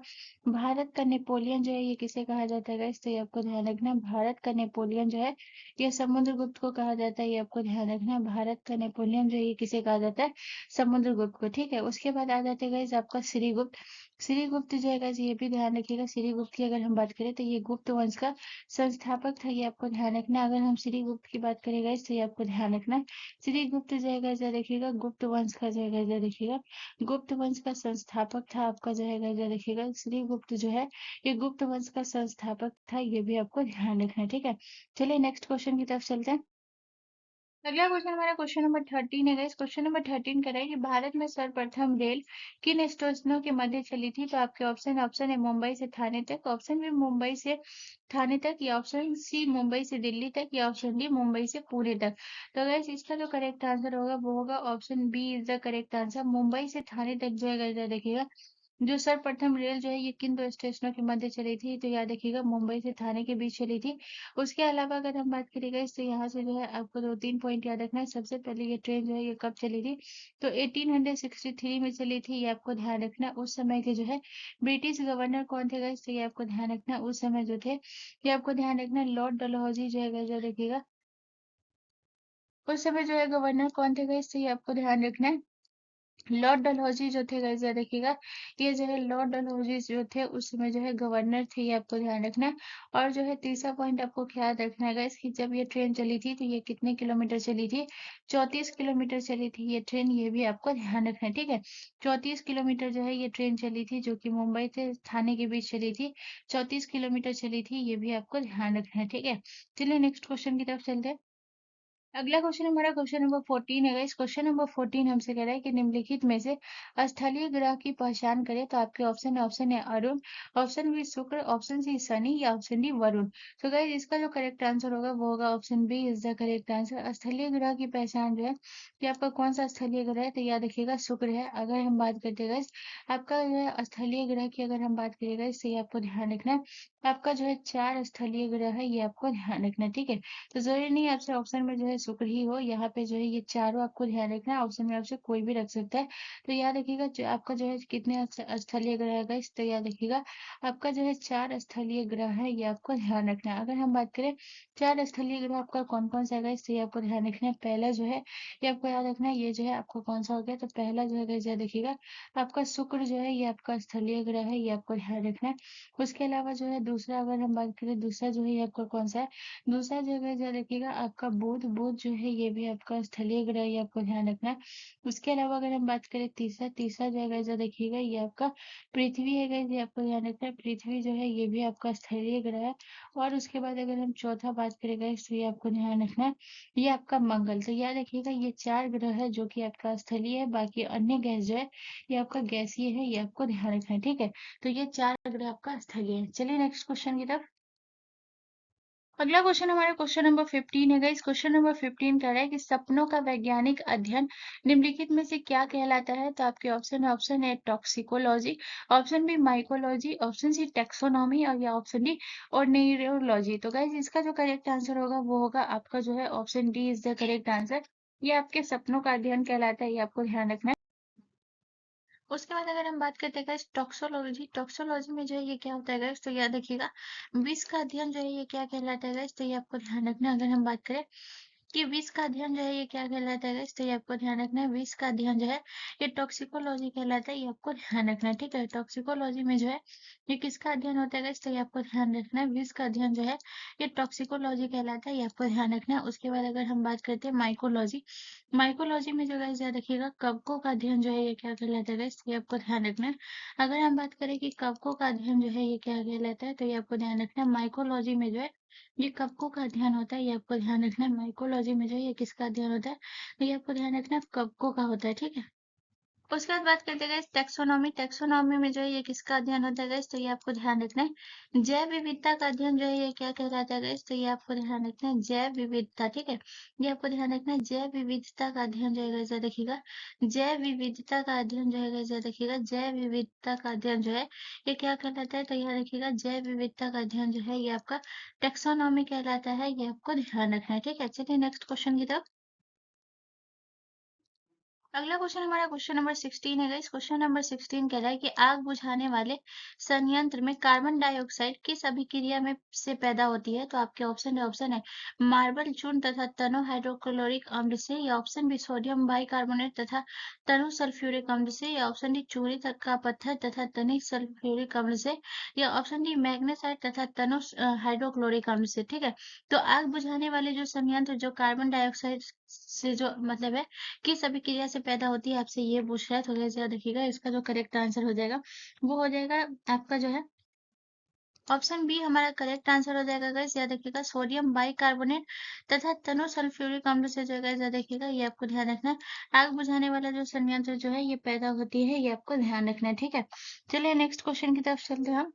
भारत का नेपोलियन जो है ये किसे कहा जाता है गाइस, तो ये आपको ध्यान रखना है, भारत का नेपोलियन जो है ये समुद्रगुप्त को कहा जाता है। ये आपको ध्यान रखना है, भारत का नेपोलियन जो है ये किसे कहा जाता है, समुद्रगुप्त को, ठीक है। उसके बाद आ जाते हैं गाइस आपका श्रीगुप्त। श्रीगुप्त जो है गाइस ये भी ध्यान रखिएगा, श्रीगुप्त की अगर हम बात करें तो ये गुप्त वंश का संस्थापक था। ये आपको ध्यान रखना है। अगर हम श्रीगुप्त की बात करें गाइस, तो ये आपको ध्यान रखना है, श्रीगुप्त जो है गाइस देखिएगा, गुप्त वंश का जो है गाइस देखिएगा, गुप्त वंश का संस्थापक था आपका जो है गाइस देखिएगा, श्रीगुप्त जो है ये गुप्त वंश का संस्थापक था। ये भी आपको ध्यान रखना है, ठीक है। चलिए नेक्स्ट क्वेश्चन की तरफ चलते हैं। अगला क्वेश्चन हमारा क्वेश्चन नंबर 13 है गाइस। क्वेश्चन नंबर 13 कह रहा है कि भारत में सर्वप्रथम रेल किन स्टेशनों के मध्य चली थी, तो आपके ऑप्शन ऑप्शन है मुंबई से थाने तक, ऑप्शन बी मुंबई से थाने तक, या ऑप्शन सी मुंबई से दिल्ली तक, या ऑप्शन डी मुंबई से पुणे तक। तो गाइस इसका जो करेक्ट आंसर होगा वो होगा option B is the correct answer. Mumbai से थाने तक जो है गाइस देखिएगा, जो सर्वप्रथम रेल जो है ये किन दो स्टेशनों के मध्य चली थी, तो याद रखिएगा मुंबई से थाने के बीच चली थी। उसके अलावा अगर हम बात करें गाइस, तो यहाँ से जो है आपको दो तीन पॉइंट याद रखना है। सबसे पहले ये ट्रेन जो है ये कब चली थी, तो 1863 में चली थी। ये आपको ध्यान रखना है। उस समय के जो है ब्रिटिश गवर्नर कौन थे गाइस, तो ये आपको ध्यान रखना है। उस समय जो थे ये आपको ध्यान रखना है, लॉर्ड डलहौजी जो है गाइस देखिएगा, उस समय जो है गवर्नर कौन थे गाइस, तो ये आपको ध्यान रखना है, लॉर्ड डलहौजी जो थे गाइस देखिएगा, ये जो है लॉर्ड डलहौजी जो थे उस समय जो है गवर्नर थे। ये आपको ध्यान रखना है। और जो है तीसरा पॉइंट आपको ख्याल रखना है गाइस कि जब ये ट्रेन चली थी तो ये कितने किलोमीटर चली थी, 34 किलोमीटर चली थी ये ट्रेन। ये भी आपको ध्यान रखना है, ठीक है। 34 किलोमीटर जो है ये ट्रेन चली थी, जो कि मुंबई से थाने के बीच चली थी। 34 किलोमीटर चली थी, ये भी आपको ध्यान रखना है, ठीक है। चलिए नेक्स्ट क्वेश्चन की तरफ चलते हैं। अगला क्वेश्चन हमारा क्वेश्चन नंबर 14 है। इस क्वेश्चन नंबर 14 हमसे कह रहा है कि निम्नलिखित में से स्थलीय ग्रह की पहचान करें। तो आपके ऑप्शन है अरुण, ऑप्शन बी शुक्र, ऑप्शन सी शनि, या ऑप्शन डी वरुण। तो गाइस इसका जो करेक्ट आंसर होगा वो होगा option B is the correct answer. स्थलीय ग्रह की पहचान जो है कि आपका कौन सा स्थलीय ग्रह है, तो याद रखिएगा शुक्र है। अगर हम बात करते हैं गाइस आपका जो है स्थलीय ग्रह की, अगर हम बात करें गाइस, तो ये आपको ध्यान रखना है, आपका जो है 4 स्थलीय ग्रह है। ये आपको ध्यान रखना है, ठीक है। तो जरूरी नहीं आपसे ऑप्शन में जो है शुक्र ही हो, यहाँ पे जो है ये चारों आपको ध्यान रखना है। ऑप्शन में आपसे कोई भी रख सकता है। तो याद रखिएगा जो आपका जो है कितने स्थलीय ग्रह है गाइस, तो याद रखिएगा आपका जो है 4 स्थलीय ग्रह है। ये आपको ध्यान रखना है। अगर हम बात करें 4 स्थलीय ग्रह आपका कौन कौन सा है गाइस, तो ये आपको ध्यान रखना है। पहला जो है ये आपको याद रखना है, ये जो है आपको कौन सा हो गया, तो पहला जो है गाइस याद रखिएगा आपका शुक्र जो है ये आपका स्थलीय ग्रह है। ये आपको ध्यान रखना है। उसके अलावा जो है दूसरा, अगर हम बात करें दूसरा जो है ये आपका कौन सा है, दूसरा जगह जो देखिएगा आपका बुध, बुध जो है ये भी आपका स्थलीय ग्रह है। ये आपको ध्यान रखना है। उसके अलावा अगर हम बात करें तीसरा, तीसरा जगह जो देखिएगा ये आपका पृथ्वी है गाइस। ये आपको ध्यान रखना है, पृथ्वी जो है ये भी आपका स्थलीय ग्रह है। और उसके बाद अगर हम चौथा बात करें गाइस, तो ये आपको ध्यान रखना है, ये आपका मंगल। तो याद रखिएगा ये 4 ग्रह है जो कि आपका स्थलीय है, बाकी अन्य गैस जो है ये आपका गैसीय है। ये आपको ध्यान रखना है, ठीक है। तो ये 4 ग्रह आपका स्थलीय है। चलिए नेक्स्ट क्वेश्चन की तरफ। अगला क्वेश्चन हमारा क्वेश्चन नंबर 15 है गाइस। क्वेश्चन नंबर 15 कह रहा है कि सपनों का वैज्ञानिक अध्ययन निम्नलिखित में से क्या कहलाता है? तो आपके ऑप्शन है, option A toxicology, option B mycology, option C taxonomy और या ऑप्शन डी और न्यूरोलॉजी। तो गाइस इसका जो करेक्ट आंसर होगा वो होगा आपका जो है option D is the correct answer. ये आपके सपनों का अध्ययन कहलाता है, ये आपको ध्यान रखना है। उसके बाद अगर हम बात करते हैं गाइस टॉक्सोलॉजी, टॉक्सोलॉजी में जो है ये क्या होता है गाइस, तो याद रखिएगा विष का अध्ययन जो है ये क्या कहलाता है गाइस, तो ये आपको ध्यान रखना है। अगर हम बात करें कि विष का अध्ययन जो है ये क्या कहलाता है गाइस, तो ये आपको ध्यान रखना है। विष का अध्ययन जो है ये टॉक्सिकोलॉजी कहलाता है, ये आपको ध्यान रखना है। ठीक है, टॉक्सिकोलॉजी में जो है ये किसका अध्ययन होता है गाइस, तो ये आपको ध्यान रखना है। विष का अध्ययन जो है ये टॉक्सिकोलॉजी कहलाता है, ये आपको ध्यान रखना है। उसके बाद अगर हम बात करते हैं माइकोलॉजी, माइकोलॉजी में जो गाइस याद रखिएगा कवकों का अध्ययन जो है ये क्या कहलाता है गाइस, ये आपको ध्यान रखना है। अगर हम बात करें कि कवकों का अध्ययन जो है ये क्या कहलाता है, तो ये आपको ध्यान रखना है। माइकोलॉजी में जो है ये कवकों का अध्ययन होता है, ये आपको ध्यान रखना है। माइकोलॉजी में जो है ये किसका अध्ययन होता है, तो ये आपको ध्यान रखना है कवकों का होता है। ठीक है, उसके बाद बात करते हैं गाइस टेक्सोनॉमी, टेक्सोनॉमी में जो है ये किसका अध्ययन होता है गाइस, तो ये आपको ध्यान रखना है। जैव विविधता का अध्ययन जो है ये क्या कहलाता है गाइस, तो ये आपको ध्यान रखना है जैव विविधता। ठीक है, ये आपको ध्यान रखना है। जैव विविधता का अध्ययन जो है गाइस याद रखिएगा, जैव विविधता का अध्ययन जो है गाइस याद रखिएगा, जैव विविधता का अध्ययन जो है ये क्या कहलाता है, तो याद रखिएगा जैव विविधता का अध्ययन जो है ये आपका टेक्सोनॉमी कहलाता है, ये आपको ध्यान रखना है। ठीक है, चलिए नेक्स्ट क्वेश्चन की तरफ। अगला क्वेश्चन हमारा क्वेश्चन नंबर 16 है गाइस। क्वेश्चन नंबर 16 कह रहा है कि आग बुझाने वाले संयंत्र में कार्बन डाइऑक्साइड किस अभिक्रिया में से पैदा होती है? तो आपके ऑप्शन है मार्बल चूर्ण तथा तनु हाइड्रोक्लोरिक अम्ल से, या ऑप्शन बी सोडियम बाइकार्बोनेट तथा तनु सल्फ्यूरिक अम्ल से, या ऑप्शन डी चूरी तक का पत्थर तथा तनिक सल्फ्यूरिक अम्ल से, या ऑप्शन डी मैग्नेसाइट तथा तनु हाइड्रोक्लोरिक अम्ल से। ठीक है, तो आग बुझाने वाले जो संयंत्र जो कार्बन डाइऑक्साइड से जो मतलब है किस अभिक्रिया से पैदा होती है, आपसे ये पूछ रहा है। थोड़ा सा याद रखिएगा, इसका जो करेक्ट आंसर हो जाएगा वो हो जाएगा आपका जो है ऑप्शन बी हमारा करेक्ट आंसर हो जाएगा गाइस। याद रखिएगा सोडियम बाइकार्बोनेट तथा तनु सल्फ्यूरिक अम्ल से जो है गाइस याद रखिएगा, ये आपको ध्यान रखना है। आग बुझाने वाला जो संयंत्र जो है ये पैदा होती है, ये आपको ध्यान रखना है। ठीक है, चलिए नेक्स्ट क्वेश्चन की तरफ चलते हैं हम।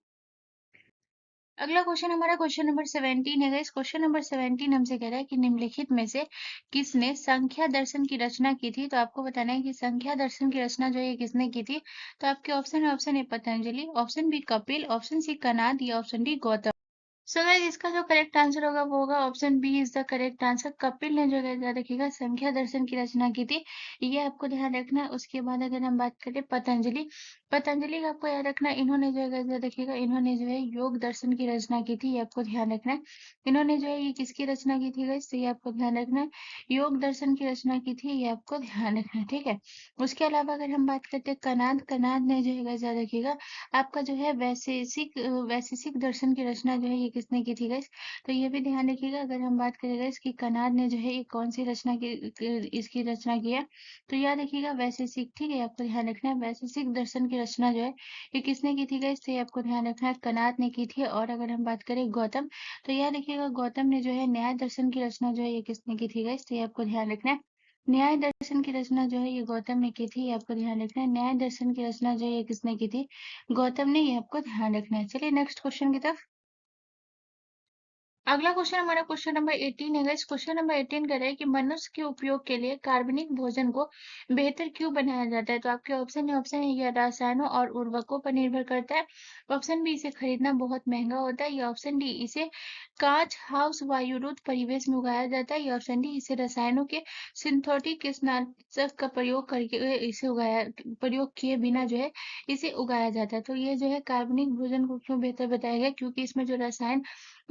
अगला क्वेश्चन हमारा क्वेश्चन नंबर 17 है गाइस। क्वेश्चन नंबर 17 हमसे कह रहा है कि निम्नलिखित में से किसने संख्या दर्शन की रचना की थी? तो आपको बताना है कि संख्या दर्शन की रचना जो है ये किसने की थी। तो आपके ऑप्शन है, option A Patanjali, option B Kapil, option C Kanad या option D Gautam. So guys इसका जो करेक्ट आंसर होगा वो होगा option B is the correct answer. Kapil ने जो है याद रखिएगा संख्या दर्शन की रचना की थी, ये आपको ध्यान रखना है। उसके बाद अगर हम बात करें पतंजलि, पतंजलि का आपको याद रखना है, इन्होंने जो है याद रखिएगा इन्होंने जो है योग दर्शन की रचना की थी, ये आपको ध्यान रखना है। इन्होंने जो है ये किसकी रचना की थी गाइस, तो ये आपको ध्यान रखना है योग दर्शन की रचना की थी, ये आपको ध्यान रखना है। ठीक है, उसके अलावा अगर हम बात करते हैं कनाद, कनाद ने जो है गाइस याद रखिएगा आपका जो है वैशेषिक दर्शन की रचना जो है ये किसने की थी गाइस, तो ये भी ध्यान रखिएगा। अगर हम बात करें गाइस कि कनाद ने जो है ये कौन सी रचना की इसकी रचना की है, तो याद रखिएगा वैशेषिक। ठीक है, आपको ध्यान रखना है वैशेषिक दर्शन की रचना जो है ये किसने की थी गाइस, तो ये आपको ध्यान रखना है कनाद ने की थी। और अगर हम बात करें गौतम, तो याद रखिएगा गौतम ने जो है न्याय दर्शन की रचना जो है ये किसने की थी गाइस, तो ये आपको ध्यान रखना है न्याय दर्शन की रचना जो है ये गौतम ने की थी, ये आपको ध्यान रखना है। न्याय दर्शन की रचना जो है ये किसने की थी, गौतम ने, ये आपको ध्यान रखना है। चलिए नेक्स्ट क्वेश्चन की तरफ। अगला क्वेश्चन हमारा क्वेश्चन नंबर 18 है गाइस। क्वेश्चन नंबर 18 कह रहा है कि मनुष्य के उपयोग के लिए कार्बनिक भोजन को बेहतर क्यों बनाया जाता है? तो आपके ऑप्शन है यह रसायनों और उर्वरकों पर निर्भर करता है, ऑप्शन बी इसे खरीदना बहुत महंगा होता है, या ऑप्शन डी इसे कांच हाउस वायुरुद्ध परिवेश में उगाया जाता है, या ऑप्शन डी इसे रसायनों के सिंथेटिक कीटनाशक का प्रयोग करके इसे उगाया प्रयोग किए बिना जो है इसे उगाया जाता है। तो ये जो है कार्बनिक भोजन को क्यों बेहतर बताया गया, क्योंकि इसमें जो रसायन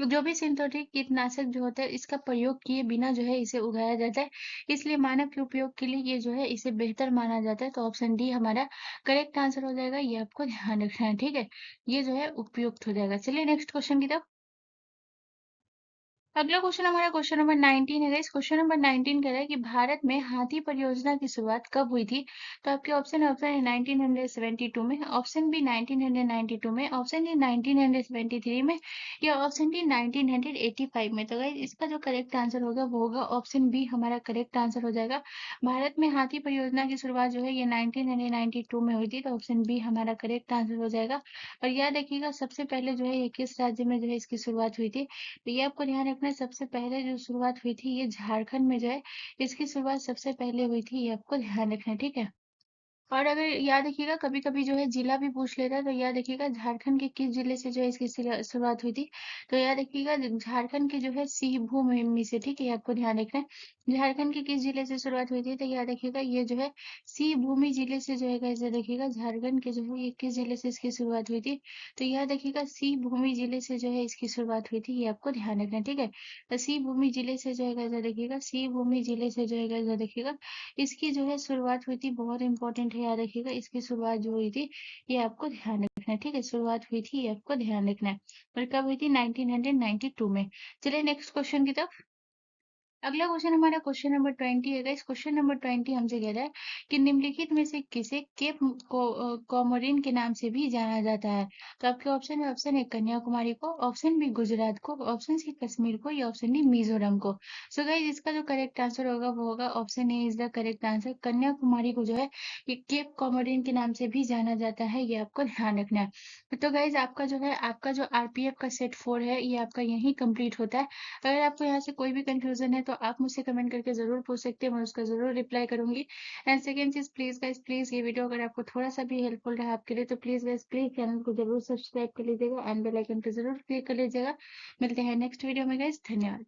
जो भी सिंथेटिक कीटनाशक जो होता है इसका प्रयोग किए बिना जो है इसे उगाया जाता है, इसलिए मानव के उपयोग के लिए ये जो है इसे बेहतर माना जाता है। तो ऑप्शन डी हमारा करेक्ट आंसर हो जाएगा, ये आपको ध्यान रखना है। ठीक है, ये जो है उपयुक्त हो जाएगा। चलिए नेक्स्ट क्वेश्चन की तरफ। अगला क्वेश्चन हमारा क्वेश्चन नंबर 19 है गाइस। क्वेश्चन नंबर 19 कह रहा है कि भारत में हाथी परियोजना की शुरुआत कब हुई थी? तो आपके ऑप्शन है 1972 में, ऑप्शन बी 1992 में, ऑप्शन डी 1973 में या ऑप्शन डी 1985 में। तो गाइस इसका जो करेक्ट आंसर होगा वो होगा ऑप्शन बी हमारा करेक्ट आंसर हो जाएगा। भारत में हाथी परियोजना की शुरुआत जो है ये 1992 में हुई थी, तो ऑप्शन बी हमारा करेक्ट आंसर हो जाएगा। और याद रखिएगा सबसे पहले जो है ये किस राज्य में जो है इसकी शुरुआत हुई थी? तो ये आपको ध्यान रखना है, सबसे पहले जो शुरुआत हुई थी ये झारखंड में जो है इसकी शुरुआत सबसे पहले हुई थी, ये आपको ध्यान रखना है, ठीक है? और अगर याद रखिएगा कभी-कभी जो है जिला भी पूछ लेता है, तो याद रखिएगा झारखंड के किस जिले से जो है इसकी शुरुआत हुई थी? तो याद रखिएगा झारखंड के जो है सिंहभूम से, ठीक है? ये आपको ध्यान रखना है। झारखंड के किस जिले से शुरुआत हुई थी? तो याद रखिएगा ये जो है सिंहभूमि जिले से जो है गाइस, याद रखिएगा झारखंड के जो है ये किस जिले से इसकी शुरुआत हुई थी? तो याद रखिएगा सिंहभूमि जिले से जो है इसकी शुरुआत हुई थी, ये आपको ध्यान रखना है, ठीक है? तो सिंहभूमि जिले से जो है गाइस, याद रखिएगा सिंहभूमि जिले से जो है गाइस, याद रखिएगा इसकी जो है शुरुआत हुई थी, बहुत इंपॉर्टेंट है, याद रखिएगा इसकी शुरुआत जो हुई थी ये आपको ध्यान रखना है, ठीक है? शुरुआत हुई थी ये आपको ध्यान रखना है। और कब हुई थी? 1992 में। चलिए नेक्स्ट क्वेश्चन की तरफ। अगला क्वेश्चन हमारा क्वेश्चन नंबर 20 है गाइस। क्वेश्चन नंबर 20 हमसे कह रहा है कि निम्नलिखित में से किसे केप कोमोरिन के नाम से भी जाना जाता है? तो आपके ऑप्शन ए कन्याकुमारी को, ऑप्शन बी गुजरात को, ऑप्शन सी कश्मीर को या ऑप्शन डी मिजोरम को। सो गाइस इसका जो करेक्ट आंसर होगा वो होगा option A is the correct answer. Kanyakumari को जो है ये केप कोमोरिन के नाम से भी जाना जाता है, ये आपको ध्यान रखना है। तो गाइस आपका जो आरपीएफ का सेट 4 है ये आपका यही कंप्लीट होता है। अगर आपको यहाँ से कोई भी कंफ्यूजन है तो आप मुझसे कमेंट करके ज़रूर पूछ सकते हैं, मैं उसका ज़रूर रिप्लाई करूंगी। And second cheese please guys please ये वीडियो अगर आपको थोड़ा सा भी हेल्पफुल रहा आपके लिए तो प्लीज़ गाइस प्लीज़ चैनल को ज़रूर सब्सक्राइब कर लीजिएगा एंड बेल आइकन पे ज़रूर क्लिक कर लीजिएगा। मिलते हैं नेक्स्ट वीडियो में गाइस, धन्यवाद।